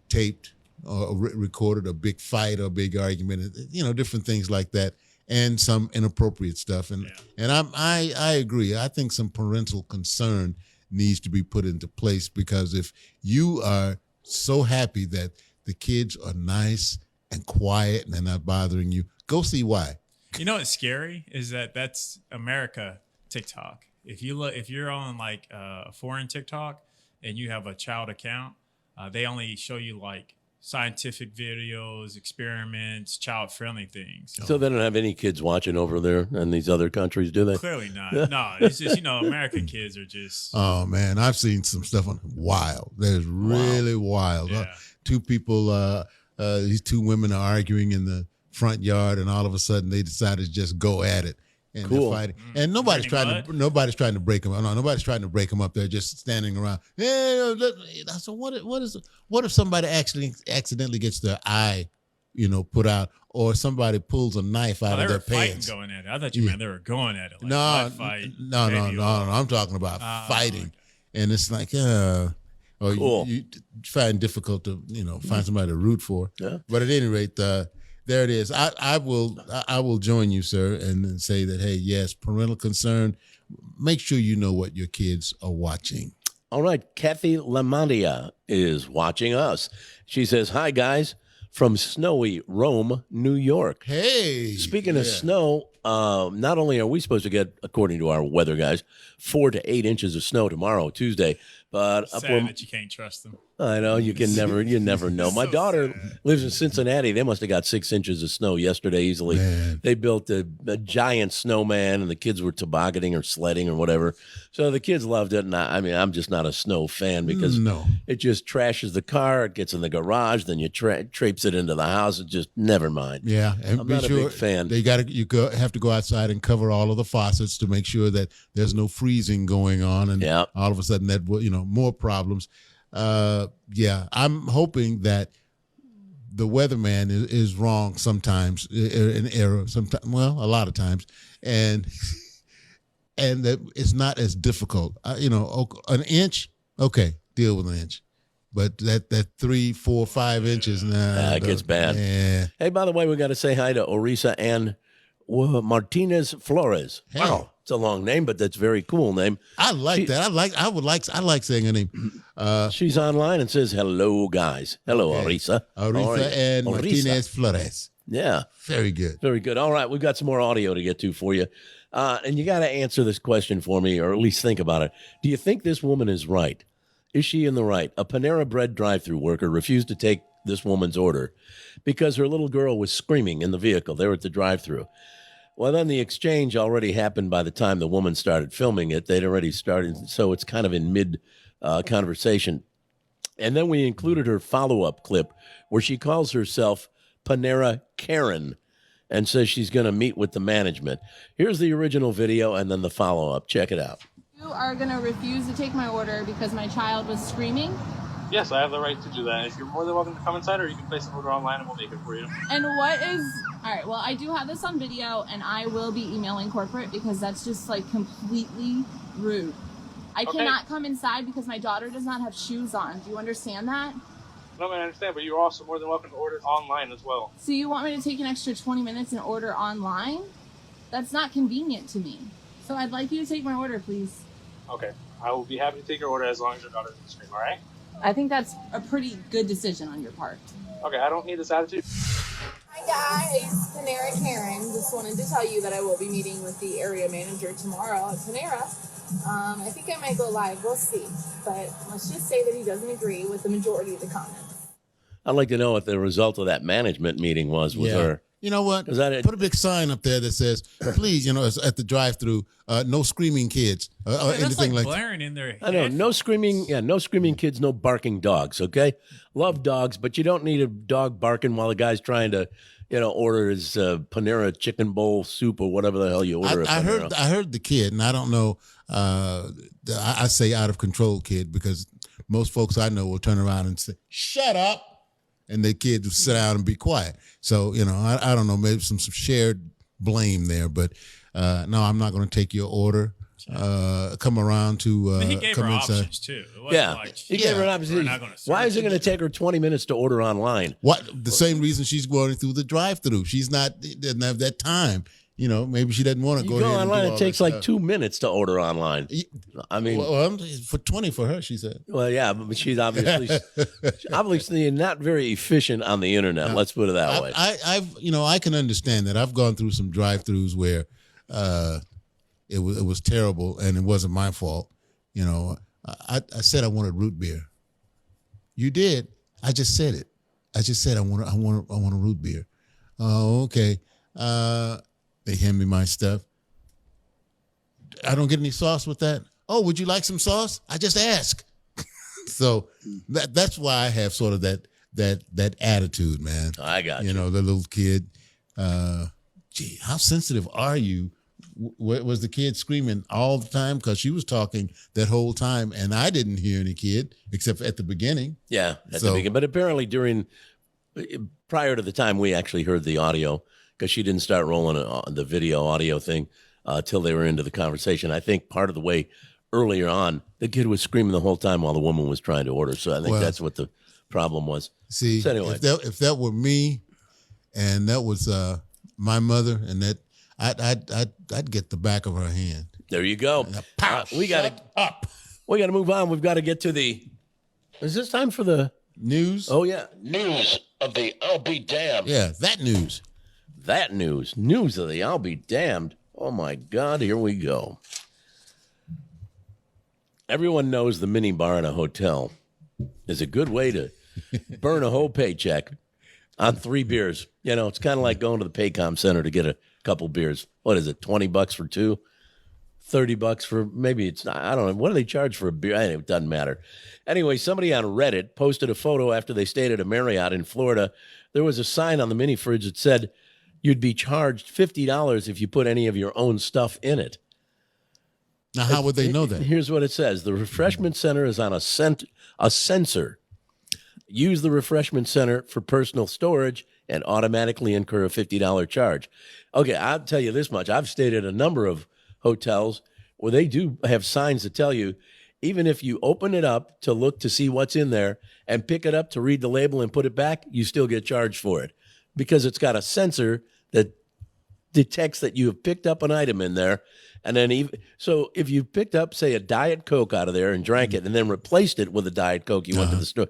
taped or recorded a big fight or a big argument, different things like that, and some inappropriate stuff. And I agree. I think some parental concern needs to be put into place, because if you are so happy that the kids are nice and quiet and they're not bothering you, go see why. You know what's scary is that's America TikTok. If you're on like a foreign TikTok and you have a child account, they only show you like scientific videos, experiments, child-friendly things. So they don't have any kids watching over there in these other countries, do they? Clearly not. No, it's just, American kids are just... Oh, man, I've seen some stuff on wild. That is really wild. Yeah. Two people, these two women are arguing in the front yard, and all of a sudden they decided to just go at it. And Cool. they're fighting. And nobody's trying to break them up. No, nobody's trying to break them up. They're just standing around. Yeah, so what if somebody accidentally gets their eye, put out, or somebody pulls a knife out of their pants? Going at it. I thought you meant they were going at it. Like No. I'm talking about fighting, and it's like, or Cool. you find it difficult to find somebody to root for. Yeah. But at any rate, there it is. I will join you, sir, and say that, hey, yes, parental concern. Make sure you know what your kids are watching. All right. Kathy Lamandia is watching us. She says, "Hi, guys, from snowy Rome, New York." Hey. Speaking of snow, not only are we supposed to get, according to our weather guys, 4 to 8 inches of snow tomorrow, Tuesday, but sad that you can't trust them. I know you never know. My daughter lives in Cincinnati. They must have got 6 inches of snow yesterday easily. Man. They built a giant snowman, and the kids were tobogganing or sledding or whatever. So the kids loved it. And I'm just not a snow fan, because it just trashes the car. It gets in the garage, then you traipse it into the house. It just never mind. Yeah, and I'm not a big fan. You have to go outside and cover all of the faucets to make sure that there's no freezing going on, and all of a sudden that will more problems. I'm hoping that the weatherman is wrong sometimes, in error sometimes. Well, a lot of times, and that it's not as difficult. An inch, okay, deal with an inch. But that 3, 4, 5 inches, it gets bad. Yeah. Hey, by the way, we got to say hi to Orisa and Martinez Flores. Hey. Wow, it's a long name, but that's a very cool name. I like that. I like saying her name. She's online and says, "Hello, guys. Hello, Orisa. Orisa and Martinez Flores." Yeah, very good. Very good. All right, we've got some more audio to get to for you, and you got to answer this question for me, or at least think about it. Do you think this woman is right? Is she in the right? A Panera Bread drive-thru worker refused to take this woman's order because her little girl was screaming in the vehicle. They were at the drive-thru. Well, then the exchange already happened by the time the woman started filming it. They'd already started, so it's kind of in mid-conversation. And then we included her follow-up clip where she calls herself Panera Karen and says she's going to meet with the management. Here's the original video and then the follow-up. Check it out. You are going to refuse to take my order because my child was screaming? Yes, I have the right to do that. If you're more than welcome to come inside, or you can place an order online and we'll make it for you. And what is... All right, well, I do have this on video, and I will be emailing corporate because that's just, like, completely rude. I cannot come inside because my daughter does not have shoes on. Do you understand that? No, man, I understand, but you're also more than welcome to order online as well. So you want me to take an extra 20 minutes and order online? That's not convenient to me. So I'd like you to take my order, please. Okay, I will be happy to take your order as long as your daughter doesn't scream, all right? I think that's a pretty good decision on your part. Okay, I don't need this attitude. Hi guys, Panera Karen. Just wanted to tell you that I will be meeting with the area manager tomorrow at Panera. I think I might go live, we'll see. But let's just say that he doesn't agree with the majority of the comments. I'd like to know what the result of that management meeting was with her. You know what? Is that it? Put a big sign up there that says, please, at the drive-through, no screaming kids or anything like that. Blaring in their I know, no screaming kids, no barking dogs, okay? Love dogs, but you don't need a dog barking while the guy's trying to, order his Panera chicken bowl soup or whatever the hell you order. I heard the kid, and I don't know, I say out of control kid because most folks I know will turn around and say, shut up. And the kid will sit down and be quiet. So, I don't know, maybe some shared blame there. But no, I'm not going to take your order. Come around to he gave come her inside. options, too. It wasn't He gave her an option. Why is it going to take her 20 minutes to order online? What? The same reason she's going through the drive-through. Doesn't have that time. Maybe she doesn't want to go ahead and online. do all It takes that like stuff. 2 minutes to order online. I mean, for 20 for her, she said. Well, yeah, but she's obviously not very efficient on the internet. Let's put it that way. I can understand that. I've gone through some drive-throughs where it was terrible and it wasn't my fault. I said I wanted root beer. You did. I just said it. I just said I want a root beer. Oh, okay. They hand me my stuff. I don't get any sauce with that. Oh, would you like some sauce? I just ask. So that's why I have sort of that attitude, man. I got you. The little kid. Gee, how sensitive are you? Was the kid screaming all the time? Because she was talking that whole time, and I didn't hear any kid except at the beginning. Yeah, at the beginning. But apparently prior to the time we actually heard the audio, because she didn't start rolling the video audio thing till they were into the conversation. I think part of the way earlier on, the kid was screaming the whole time while the woman was trying to order. So I think that's what the problem was. See, so anyway. if that were me and that was my mother, and that I'd get the back of her hand. There you go. We got to move on. We've got to get to is this time for the news? Oh, yeah. News of the I'll be damned. Yeah, that news. That news. News of the I'll be damned. Oh, my God. Here we go. Everyone knows the mini bar in a hotel is a good way to burn a whole paycheck on 3 beers. It's kind of like going to the Paycom Center to get a couple beers. What is it, $20 for 2? $30 for maybe it's not. I don't know. What do they charge for a beer? It doesn't matter. Anyway, somebody on Reddit posted a photo after they stayed at a Marriott in Florida. There was a sign on the mini fridge that said you'd be charged $50 if you put any of your own stuff in it. Now, how would they know that? Here's what it says. The refreshment center is on a sensor. Use the refreshment center for personal storage and automatically incur a $50 charge. Okay, I'll tell you this much. I've stayed at a number of hotels where they do have signs that tell you, even if you open it up to look to see what's in there and pick it up to read the label and put it back, you still get charged for it because it's got a sensor that detects that you have picked up an item in there. And then so if you picked up, say, a Diet Coke out of there and drank it and then replaced it with a Diet Coke, you went to the store,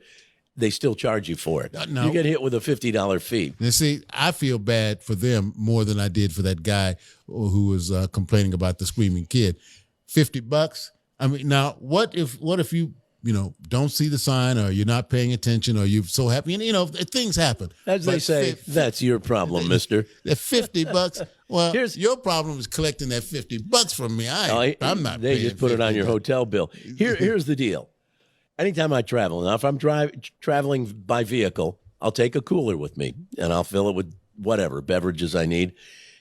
they still charge you for it. No. You get hit with a $50 fee. And see, I feel bad for them more than I did for that guy who was complaining about the screaming kid. $50. I mean, now what if you don't see the sign, or you're not paying attention, or you're so happy, things happen. As they say, that's your problem, mister. That $50. Well, your problem is collecting that $50 from me. I'm not. They just put it on your hotel bill. Here's the deal. Anytime I travel, now if I'm traveling by vehicle, I'll take a cooler with me and I'll fill it with whatever beverages I need.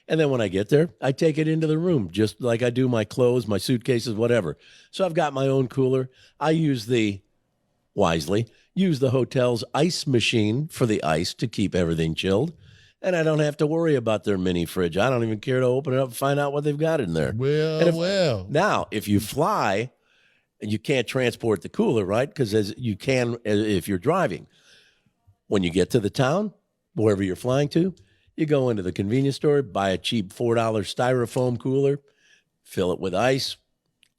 And then when I get there, I take it into the room, just like I do my clothes, my suitcases, whatever. So I've got my own cooler. I use the hotel's ice machine for the ice to keep everything chilled. And I don't have to worry about their mini fridge. I don't even care to open it up and find out what they've got in there. Well. Now, if you fly, you can't transport the cooler, right? Because as you can if you're driving. When you get to the town, wherever you're flying to, you go into the convenience store, buy a cheap $4 styrofoam cooler, fill it with ice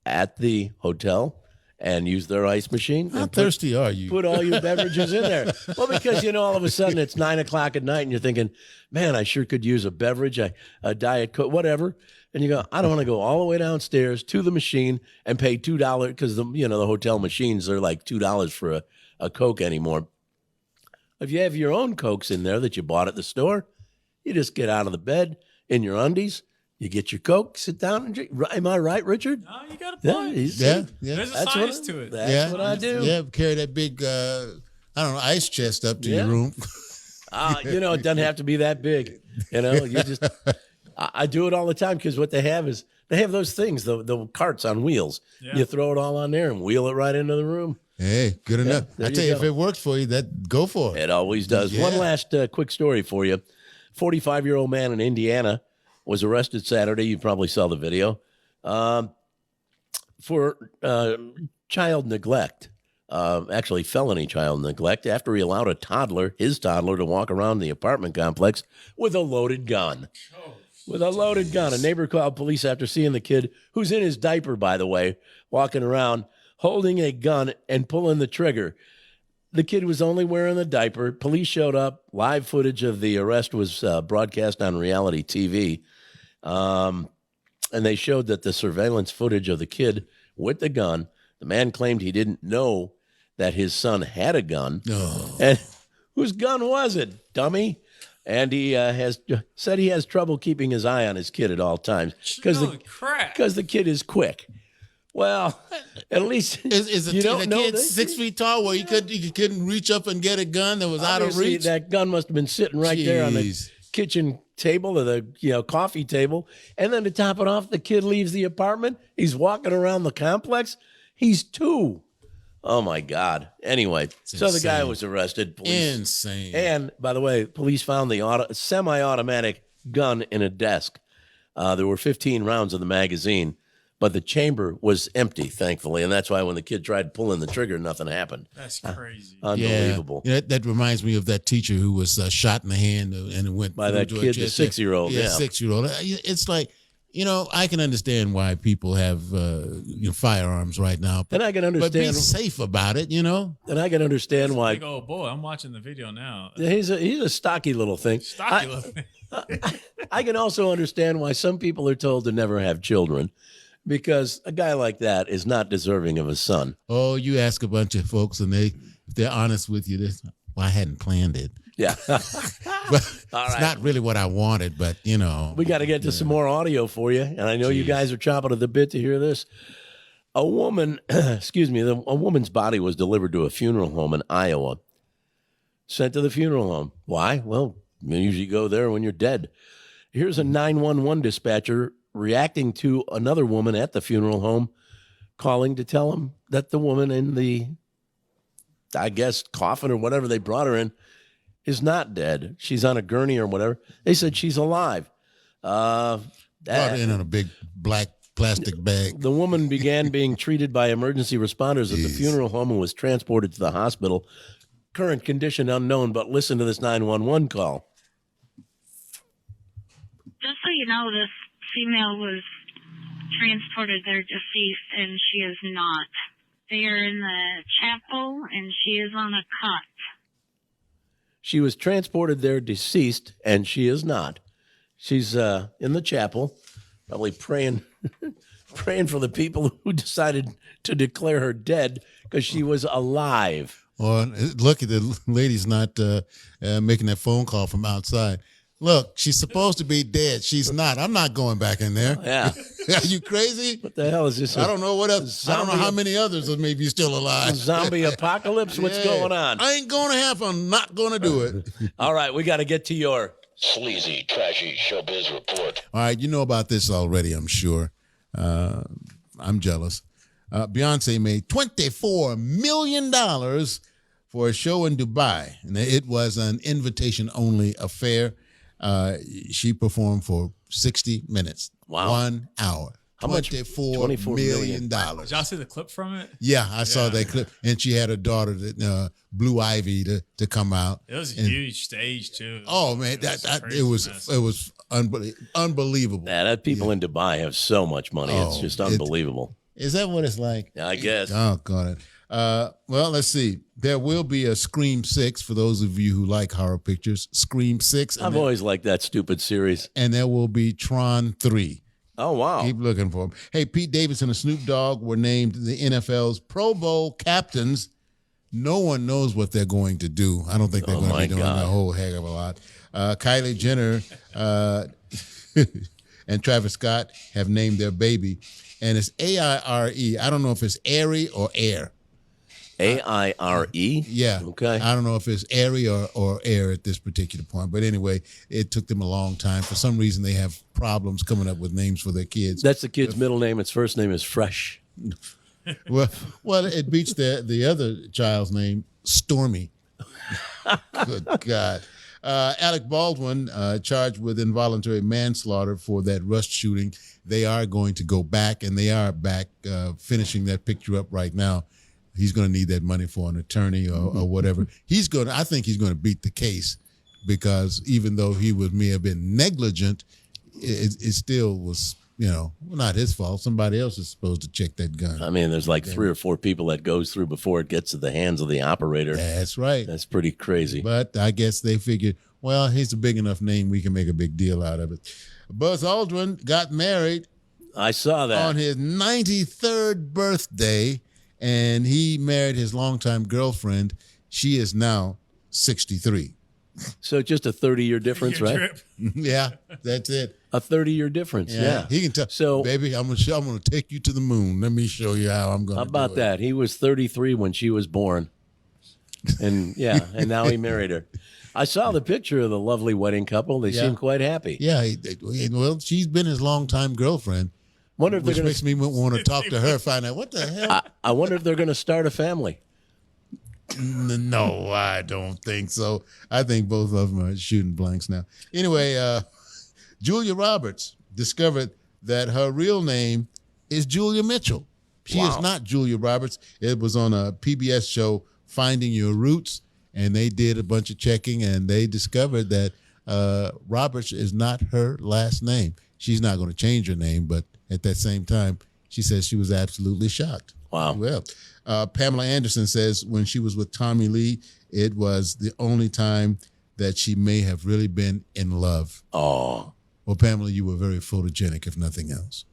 at the hotel, and use their ice machine. How thirsty are you? Put all your beverages in there. Well, because, all of a sudden it's 9 o'clock at night and you're thinking, man, I sure could use a beverage, a Diet Coke, whatever. And you go, I don't want to go all the way downstairs to the machine and pay $2 because the hotel machines are like $2 for a Coke anymore. If you have your own Cokes in there that you bought at the store, You just get out of the bed in your undies. You get your Coke, sit down and drink. Am I right, Richard? No, you got to Yeah, play. Yeah. There's a science to it. That's what I do. Yeah, carry that big, ice chest up to your room. It doesn't have to be that big. You just, I do it all the time because what they have is they have those things, the carts on wheels. Yeah. You throw it all on there and wheel it right into the room. Hey, good enough. I tell you, if it works for you, go for it. It always does. Yeah. One last quick story for you. 45-year-old man in Indiana was arrested Saturday. You probably saw the video for child neglect. Actually, felony child neglect after he allowed his toddler, to walk around the apartment complex with a loaded gun. With a loaded gun. A neighbor called police after seeing the kid, who's in his diaper, by the way, walking around, holding a gun and pulling the trigger. The kid was only wearing the diaper. Police showed up. Live footage of the arrest was broadcast on reality TV. And they showed that the surveillance footage of the kid with the gun, the man claimed he didn't know that his son had a gun. Oh. And whose gun was it, dummy? And he has said he has trouble keeping his eye on his kid at all times because the kid is quick. Well, at least is the kid 6 feet tall where you couldn't reach up and get a gun that was out of reach? That gun must have been sitting right there on the kitchen table or the coffee table. And then to top it off, the kid leaves the apartment. He's walking around the complex. He's 2. Oh, my God. Anyway, so the guy was arrested. Insane. And, by the way, police found the semi-automatic gun in a desk. There were 15 rounds of the magazine, but the chamber was empty, thankfully. And that's why when the kid tried pulling the trigger, nothing happened. That's crazy. Unbelievable. Yeah, that reminds me of that teacher who was shot in the hand and it went by that kid, the 6-year-old. Yeah, 6-year-old. It's like, I can understand why people have firearms right now. And I can understand. But be safe about it, And I can understand why. Big old boy, I'm watching the video now. He's a stocky little thing. I can also understand why some people are told to never have children, because a guy like that is not deserving of a son. Oh, you ask a bunch of folks, and if they're honest with you, I hadn't planned it. Yeah. But it's not really what I wanted, but, We got to get to some more audio for you, and I know you guys are chomping at the bit to hear this. A woman, a woman's body was delivered to a funeral home in Iowa. Sent to the funeral home. Why? Well, you usually go there when you're dead. Here's a 911 dispatcher reacting to another woman at the funeral home, calling to tell him that the woman in the, coffin or whatever they brought her in is not dead. She's on a gurney or whatever. They said she's alive. Brought in on a big black plastic bag. The woman began being treated by emergency responders at the funeral home and was transported to the hospital. Current condition unknown, but listen to this 911 call. Just so you know, this female was transported there deceased, and she is not. They are in the chapel, and she is on a cot. She was transported there deceased, and she is not. She's in the chapel, probably praying for the people who decided to declare her dead because she was alive. Or look at the lady's not making that phone call from outside. Look, she's supposed to be dead. She's not. I'm not going back in there. Yeah. Are you crazy? What the hell is this? I don't know what else. I don't know how many others are maybe still alive. Zombie apocalypse? What's going on? I ain't going to happen. I'm not going to do it. All right, we got to get to your Sleazy, Trashy Showbiz Report. All right, you know about this already, I'm sure. I'm jealous. Beyonce made $24 million for a show in Dubai, and it was an invitation-only affair. She performed for 60 minutes. Wow. 1 hour. How much? $24 million. Did y'all see the clip from it? Yeah, I saw that clip. And she had a daughter, Blue Ivy, to come out. It was a huge stage, too. Oh, man, it was unbelievable. Yeah, that people in Dubai have so much money. It's just unbelievable. Is that what it's like? I guess. Oh, God. Well, let's see. There will be a Scream 6 for those of you who like horror pictures. Scream 6. I've always liked that stupid series. And there will be Tron 3. Oh, wow. Keep looking for them. Hey, Pete Davidson and Snoop Dogg were named the NFL's Pro Bowl captains. No one knows what they're going to do. I don't think they're going to be doing a whole heck of a lot. Kylie Jenner and Travis Scott have named their baby, and it's A-I-R-E. I don't know if it's Airy or Air. A-I-R-E? Yeah. Okay. I don't know if it's Airy or Air at this particular point. But anyway, it took them a long time. For some reason, they have problems coming up with names for their kids. That's the kid's middle name. Its first name is Fresh. Well, it beats the other child's name, Stormy. Good God. Alec Baldwin, charged with involuntary manslaughter for that Rust shooting. They are going to go back, and they are back finishing that picture up right now. He's going to need that money for an attorney or whatever. I think he's going to beat the case, because even though he may have been negligent, it still was, not his fault. Somebody else is supposed to check that gun. I mean, there's like 3 or 4 people that goes through before it gets to the hands of the operator. That's right. That's pretty crazy. But I guess they figured, well, he's a big enough name, we can make a big deal out of it. Buzz Aldrin got married. I saw that. On his 93rd birthday, and he married his longtime girlfriend. She is now 63. So just a 30-year difference, right? Yeah, that's it. A 30-year difference, yeah. He can tell, so, baby, I'm gonna take you to the moon. Let me show you how I'm going to do it. How about that? He was 33 when she was born. And, and now he married her. I saw the picture of the lovely wedding couple. They seem quite happy. Yeah, well, she's been his longtime girlfriend. Wonder if which makes me want to talk to her, find out what the hell. I wonder if they're going to start a family. No, I don't think so. I think both of them are shooting blanks now. Anyway, Julia Roberts discovered that her real name is Julia Mitchell. She is not Julia Roberts. It was on a PBS show, Finding Your Roots, and they did a bunch of checking, and they discovered that Roberts is not her last name. She's not going to change her name, but at that same time, she says she was absolutely shocked. Wow. Well, Pamela Anderson says when she was with Tommy Lee, it was the only time that she may have really been in love. Oh. Well, Pamela, you were very photogenic, if nothing else.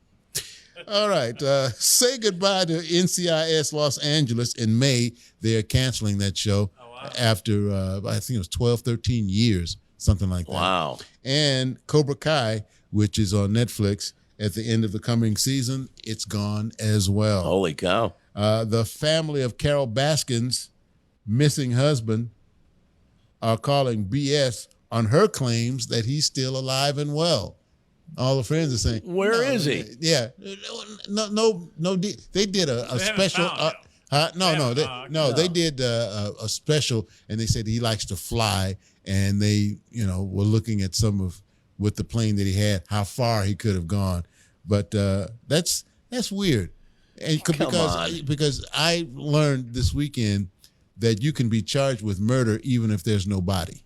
All right. Say goodbye to NCIS Los Angeles in May. They are canceling that show after, I think it was 12, 13 years, something like that. Wow. And Cobra Kai, which is on Netflix, at the end of the coming season, it's gone as well. Holy cow. The family of Carol Baskin's missing husband are calling BS on her claims that he's still alive and well. All the friends are saying, Where is he? Yeah. No. They did a special. They did a special, and they said he likes to fly, and they, were looking at with the plane that he had, how far he could have gone. But that's weird. And because I learned this weekend that you can be charged with murder even if there's no body.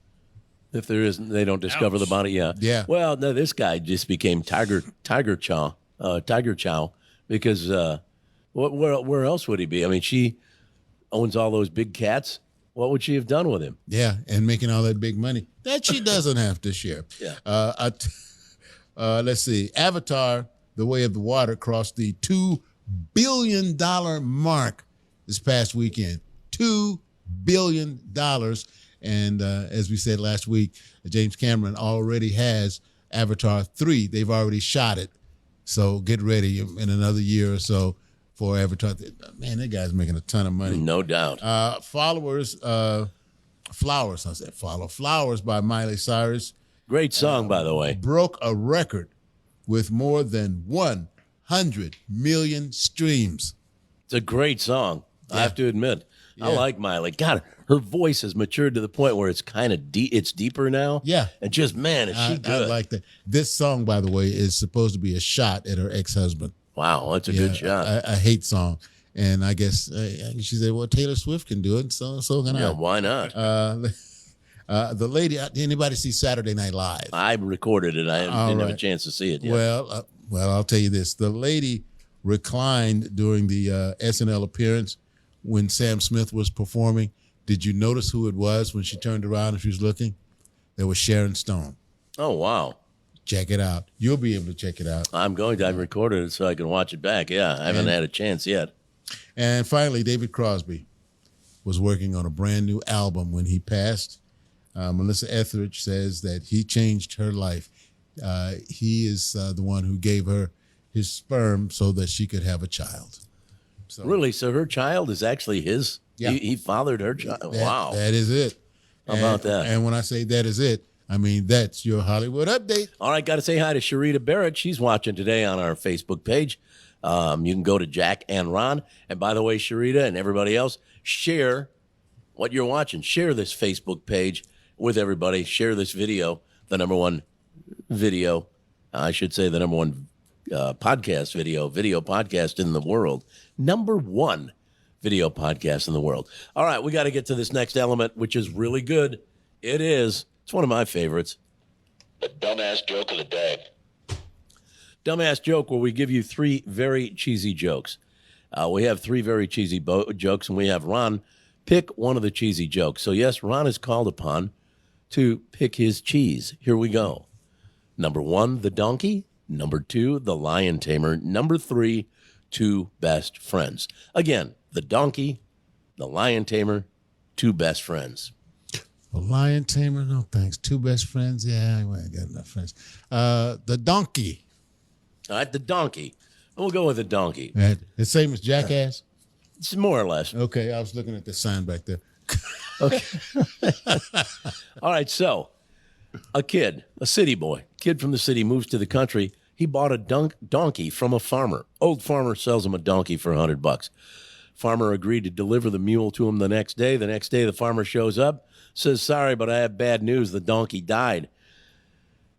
If there isn't, they don't discover the body. Yeah. Yeah. Well, no, this guy just became Tiger Chow, because where else would he be? I mean, she owns all those big cats. What would she have done with him? Yeah, and making all that big money that she doesn't have to share. Yeah. Let's see. Avatar: The Way of the Water crossed the $2 billion mark this past weekend. $2 billion. And as we said last week, James Cameron already has Avatar 3. They've already shot it. So get ready in another year or so for Avatar. Man, that guy's making a ton of money. No doubt. Flowers by Miley Cyrus. Great song, by the way. Broke a record with more than 100 million streams. It's a great song, Yeah. I have to admit. Yeah. I like Miley. God, her voice has matured to the point where it's kind of it's deeper now. Yeah. And just, man, is she good. I like that. This song, by the way, is supposed to be a shot at her ex-husband. Wow, that's a good shot. A hate song. And I guess she said, well, Taylor Swift can do it, so can I. Yeah, why not? The lady, anybody see Saturday Night Live? I recorded it. I didn't have a chance to see it yet. Well, I'll tell you this. The lady reclined during the SNL appearance when Sam Smith was performing. Did you notice who it was when she turned around and she was looking? There was Sharon Stone. Oh, wow. Check it out. You'll be able to check it out. I'm going to. I recorded it so I can watch it back. Yeah, I haven't had a chance yet. And finally, David Crosby was working on a brand new album when he passed. Melissa Etheridge says that he changed her life. He is the one who gave her his sperm so that she could have a child. So, really? So her child is actually his? Yeah. He fathered her child? Wow. That is it. How about that? And when I say that is it, I mean that's your Hollywood update. All right, got to say hi to Sharita Barrett. She's watching today on our Facebook page. You can go to Jack and Ron. And by the way, Sharita and everybody else, share what you're watching. Share this Facebook page with everybody. Share this video, the number one video, I should say the number one podcast video podcast in the world. Number one video podcast in the world. All right, we got to get to this next element, which is really good. It's one of my favorites. The dumbass joke of the day. Dumbass joke, where we give you three very cheesy jokes. We have three very cheesy jokes, and we have Ron pick one of the cheesy jokes. So yes, Ron is called upon to pick his cheese. Here we go. Number one, the donkey. Number two, the lion tamer. Number three, two best friends. Again, the donkey, the lion tamer, two best friends. A lion tamer? No, thanks. Two best friends? Yeah, I got enough friends. The donkey. All right, the donkey. We'll go with the donkey. The same as Jackass? It's more or less. Okay, I was looking at the sign back there. Okay. All right, so a city boy, kid from the city moves to the country. He bought a donkey from a farmer. Old farmer sells him a donkey for $100. Farmer agreed to deliver the mule to him the next day. The next day, the farmer shows up, says, sorry, but I have bad news. The donkey died.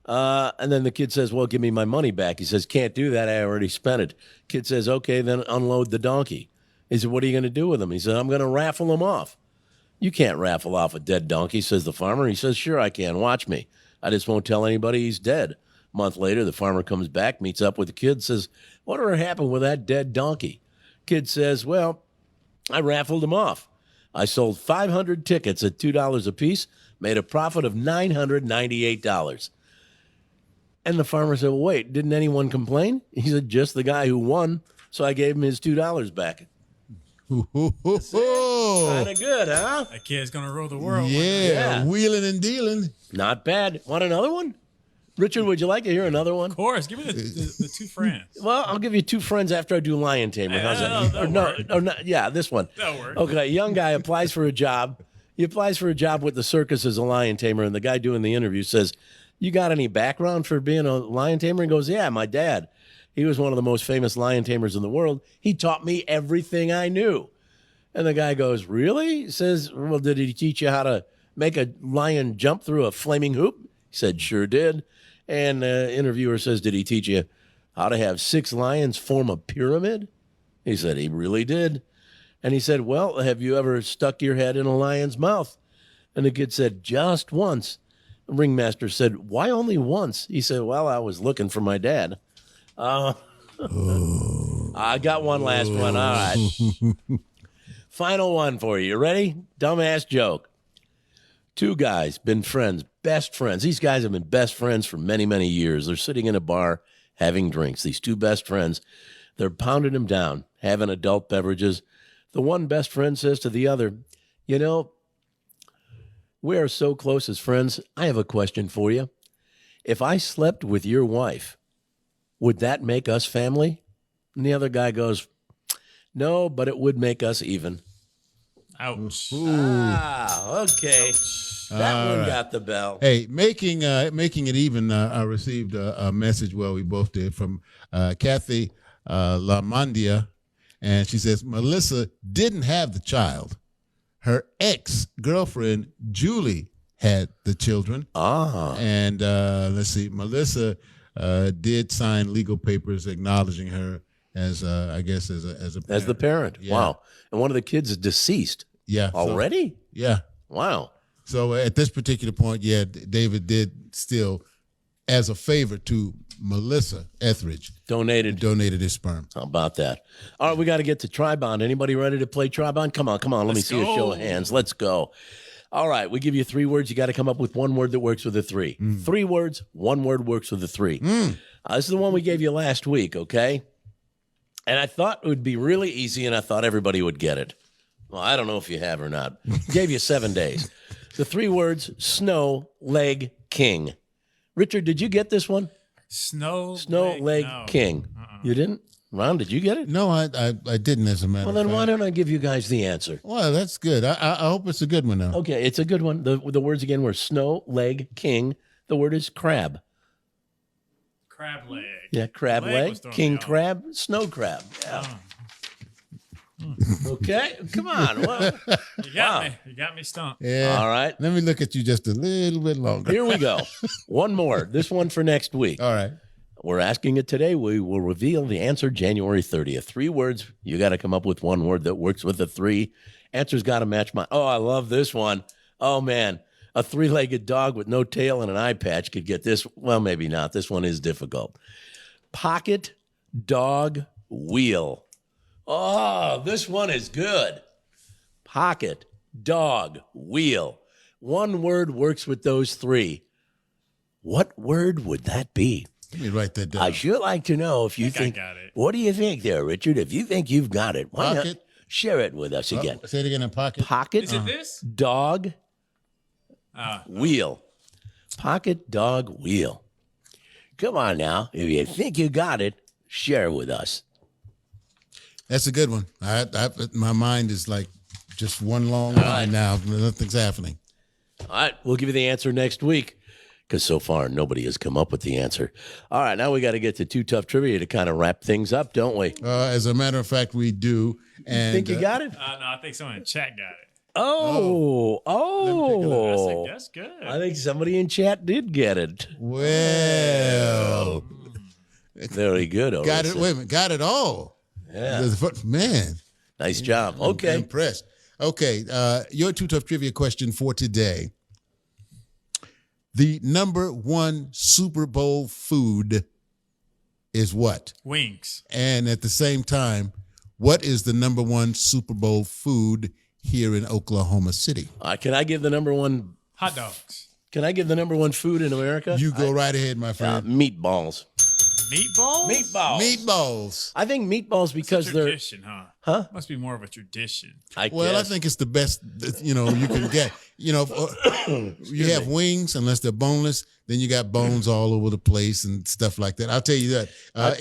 And then the kid says, well, give me my money back. He says, can't do that. I already spent it. Kid says, okay, then unload the donkey. He said, what are you going to do with him? He said, I'm going to raffle him off. You can't raffle off a dead donkey, says the farmer. He says, sure, I can. Watch me. I just won't tell anybody he's dead. A month later, the farmer comes back, meets up with the kid, says, whatever happened with that dead donkey? Kid says, well, I raffled him off. I sold 500 tickets at $2 a piece, made a profit of $998. And the farmer said, well, wait, didn't anyone complain? He said, just the guy who won, so I gave him his $2 back. Kind of good, huh? That kid's going to rule the world. Yeah, wheeling and dealing. Not bad. Want another one? Richard, would you like to hear another one? Of course. Give me the two friends. Well, I'll give you two friends after I do Lion Tamer. How's that? Yeah, this one. That'll work. Okay, a young guy applies for a job. He applies for a job with the circus as a lion tamer, and the guy doing the interview says, you got any background for being a lion tamer? He goes, yeah, my dad. He was one of the most famous lion tamers in the world. He taught me everything I knew. And the guy goes, really? He says, well, did he teach you how to make a lion jump through a flaming hoop? He said, sure did. And the interviewer says, did he teach you how to have 6 lions form a pyramid? He said, he really did. And he said, well, have you ever stuck your head in a lion's mouth? And the kid said, just once. The ringmaster said, why only once? He said, well, I was looking for my dad. I got one last one. All right. Final one for you. You ready? Dumbass joke. 2 guys, been friends, best friends. These guys have been best friends for many, many years. They're sitting in a bar having drinks. These 2 best friends, they're pounding them down, having adult beverages. The one best friend says to the other, you know, we are so close as friends. I have a question for you. If I slept with your wife, would that make us family? And the other guy goes, no, but it would make us even. Ouch. Okay. That one got the bell. Hey, making it even, I received a message, well, we both did, from Kathy Lamondia, and she says, Melissa didn't have the child. Her ex-girlfriend, Julie, had the children. And let's see, Melissa did sign legal papers acknowledging her as, I guess, as a parent. As the parent. Yeah. Wow. And one of the kids is deceased. Yeah. Already? Yeah. Wow. So at this particular point, yeah, David did still, as a favor to Melissa Etheridge, donated his sperm. How about that? All right, we got to get to Tribond. Anybody ready to play Tribond? Come on. Let me see a show of hands. Let's go. All right, we give you 3 words. You got to come up with 1 word that works with a 3. 3 words, 1 word works with a 3. This is the one we gave you last week, okay? And I thought it would be really easy, and I thought everybody would get it. Well, I don't know if you have or not. Gave you 7 days. The 3 words, Snow Leg King. Richard, did you get this one? Snow Leg no. King. You didn't? Ron, did you get it? No, I didn't, as a matter Well, of then fact. why don't I give you guys the answer? Well, that's good. I hope it's a good one, though. Okay, it's a good one. The words again were Snow Leg King. The word is crab. Crab leg. Yeah, crab Leg leg, was throwing king me off. crab, snow crab. Yeah. Okay, come on. Well, You got me. You got me stumped. Yeah. All right. Let me look at you just a little bit longer. Here we go. One more. This one for next week. All right. We're asking it today. We will reveal the answer January 30th. 3 words. You got to come up with one word that works with the 3. Answer's got to match my. Oh, I love this one. Oh, man. A 3-legged dog with no tail and an eye patch could get this. Well, maybe not. This one is difficult. Pocket dog wheel. Oh, this one is good. Pocket dog wheel. One word works with those 3. What word would that be? Let me write that down. I sure like to know if you think. I got it. What do you think there, Richard? If you think you've got it, why not Pocket. share it with us again? Say it again in pocket. Pocket Is it this? dog wheel. Pocket dog wheel. Come on now. If you think you got it, share it with us. That's a good one. My mind is like just one long line now. Nothing's happening. All right, we'll give you the answer next week because so far nobody has come up with the answer. All right, now we got to get to Too Tough Trivia to kind of wrap things up, don't we? As a matter of fact, we do. And Think you got it? No, I think someone in chat got it. That's good. I think somebody in chat did get it. Well, Very good. got it. Orison. Wait a minute, got it all. Yeah. Man, Nice job. I'm Okay. impressed. Okay, your Too Tough Trivia question for today. The number 1 Super Bowl food is what? Wings. And at the same time, what is the number 1 Super Bowl food here in Oklahoma City? Can I give the number 1? Hot dogs. Can I give the number 1 food in America? You go right ahead, my friend. Meatballs. Meatballs? Meatballs. I think meatballs because It's a they're tradition, huh? Huh? Must be more of a tradition. I think it's the best, you can get. You have wings, unless they're boneless, then you got bones all over the place and stuff like that. I'll tell you that.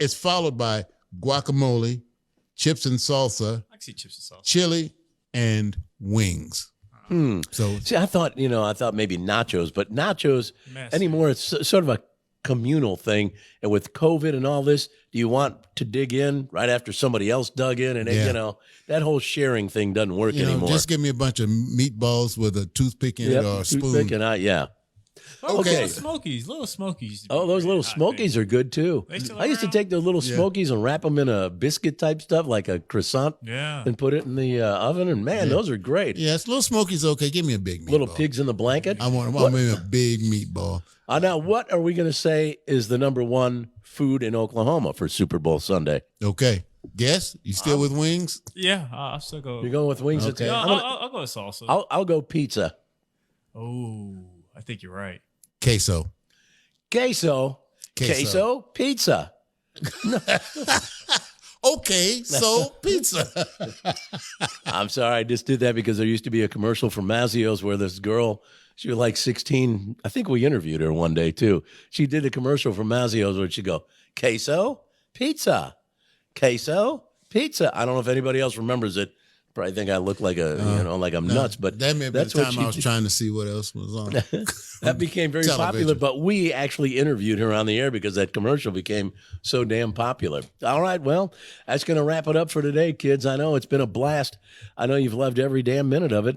It's followed by guacamole, chips and salsa, I can see chips and salsa. chili, and wings. So see, I thought maybe nachos, but nachos Messy. anymore it's sort of a communal thing. And with COVID and all this, do you want to dig in right after somebody else dug in? And that whole sharing thing doesn't work anymore. just give me a bunch of meatballs with a toothpick in it or a spoon. Toothpick and Okay. Little Smokies. Oh, those little Smokies are good too. They still I used to around? take those little Smokies and wrap them in a biscuit type stuff, like a croissant, Yeah. and put it in the oven. And man, those are great. Yes, little Smoky's okay. Give me a big meatball. Little pigs in the blanket. I want maybe a big meatball. Now, what are we going to say is the number 1 food in Oklahoma for Super Bowl Sunday? Okay. Guess? You still with wings? Yeah, I'll still go. You're going with wings? Okay. No, I'm gonna- I'll go with salsa. I'll go pizza. Oh, I think you're right. Queso. Queso pizza. Okay, so pizza. I'm sorry, I just did that because there used to be a commercial from Mazio's where this girl, she was like 16. I think we interviewed her one day too. She did a commercial from Mazio's where she'd go, queso pizza, queso pizza. I don't know if anybody else remembers it. Probably think I look like like I'm nuts, but that may be that's the what time she I was did. trying to see what else was on. That became very Television. popular, but we actually interviewed her on the air because that commercial became so damn popular. All right, well, that's going to wrap it up for today, kids. I know it's been a blast. I know you've loved every damn minute of it,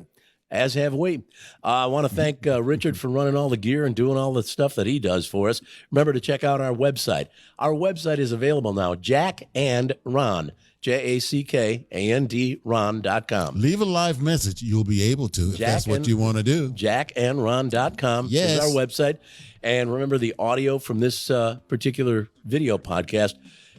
as have we. I want to thank Richard for running all the gear and doing all the stuff that he does for us. Remember to check out our website. Our website is available now, Jack and Ron. JackandRon.com. Leave a live message. You'll be able to if that's what you want to do. JackandRon.com Yes. is our website. And remember, the audio from this particular video podcast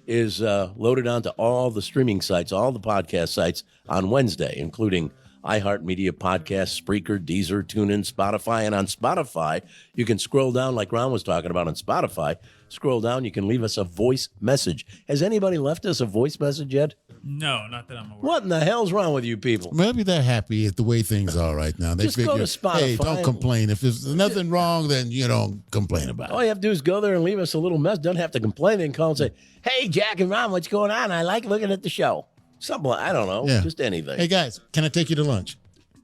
is loaded onto all the streaming sites, all the podcast sites on Wednesday, including iHeartMedia Podcast, Spreaker, Deezer, TuneIn, Spotify. And on Spotify, you can scroll down like Ron was talking about on Spotify. Scroll down, you can leave us a voice message. Has anybody left us a voice message yet? No, not that I'm aware. What in the hell's wrong with you people? Maybe they're happy at the way things are right now. They Just go to Spotify. Hey, don't complain. If there's nothing wrong, then you don't complain about it. All you have to do is go there and leave us a little message. Don't have to complain. They can call and say, hey, Jack and Ron, what's going on? I like looking at the show. Something like, I don't know, just anything. Hey, guys, can I take you to lunch?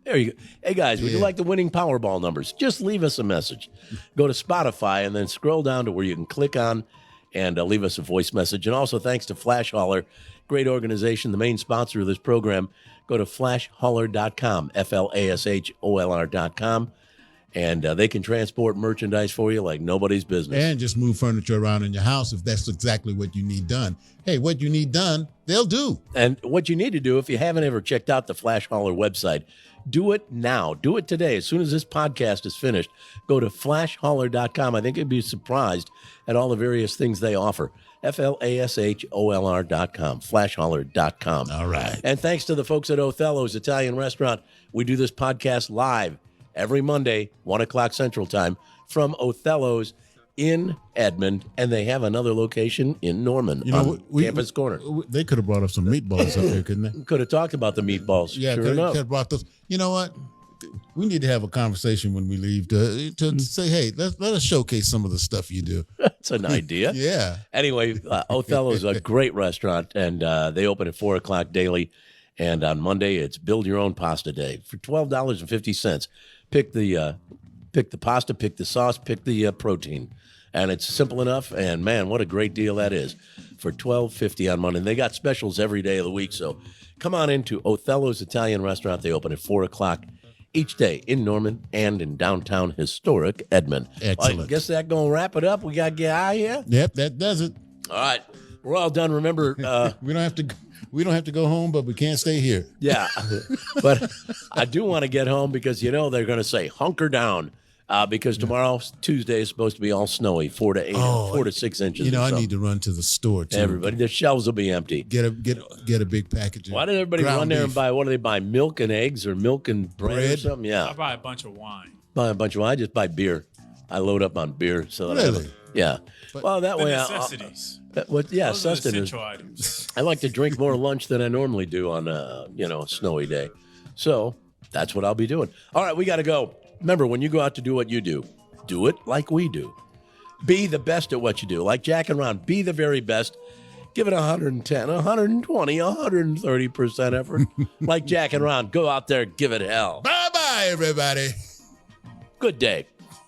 There you go. Hey, guys, would you like the winning Powerball numbers? Just leave us a message. Go to Spotify and then scroll down to where you can click on and leave us a voice message. And also thanks to Flash Hauler, great organization, the main sponsor of this program. Go to flashhauler.com, FLASHOLR.com, and they can transport merchandise for you like nobody's business. And just move furniture around in your house if that's exactly what you need done. Hey, what you need done, they'll do. And what you need to do, if you haven't ever checked out the Flash Hauler website, do it now. Do it today. As soon as this podcast is finished, go to flashhauler.com. I think you'd be surprised at all the various things they offer. FLASHOLR.com, flashhauler.com. All right. And thanks to the folks at Othello's Italian Restaurant, we do this podcast live every Monday, 1 o'clock Central Time, from Othello's in Edmond, and they have another location in Norman, Campus Corner. They could have brought up some meatballs up here, couldn't they? Could have talked about the meatballs. Yeah, sure could enough. have brought those. You know what? We need to have a conversation when we leave to say, hey, let us showcase some of the stuff you do. That's an idea. Yeah. Anyway, Othello's a great restaurant, and they open at 4 o'clock daily. And on Monday, it's Build Your Own Pasta Day for $12.50. Pick the pasta, pick the sauce, pick the protein. And it's simple enough, and man, what a great deal that is for $12.50 on Monday. And they got specials every day of the week, so come on into Othello's Italian Restaurant. They open at 4 o'clock each day in Norman and in downtown historic Edmond. Excellent. I guess that's going to wrap it up. We got to get out of here. Yep, that does it. All right, we're all done. Remember, we don't have to go home, but we can't stay here. Yeah, but I do want to get home because they're going to say hunker down. Because tomorrow, Tuesday, is supposed to be all snowy, 4 to 6 inches. I need to run to the store too. Everybody, the shelves will be empty. Get a big package. Why did everybody run there and buy? What do they buy? Milk and eggs, or milk and bread or something? Yeah, I buy a bunch of wine. I just buy beer. I load up on beer so that really. That way necessities. Those sustenance. Are the essential items. I like to drink more lunch than I normally do on a snowy day, so that's what I'll be doing. All right, we got to go. Remember, when you go out to do what you do it like we do. Be the best at what you do. Like Jack and Ron, be the very best. Give it 110, 120, 130% effort. Like Jack and Ron, go out there, give it hell. Bye-bye, everybody. Good day.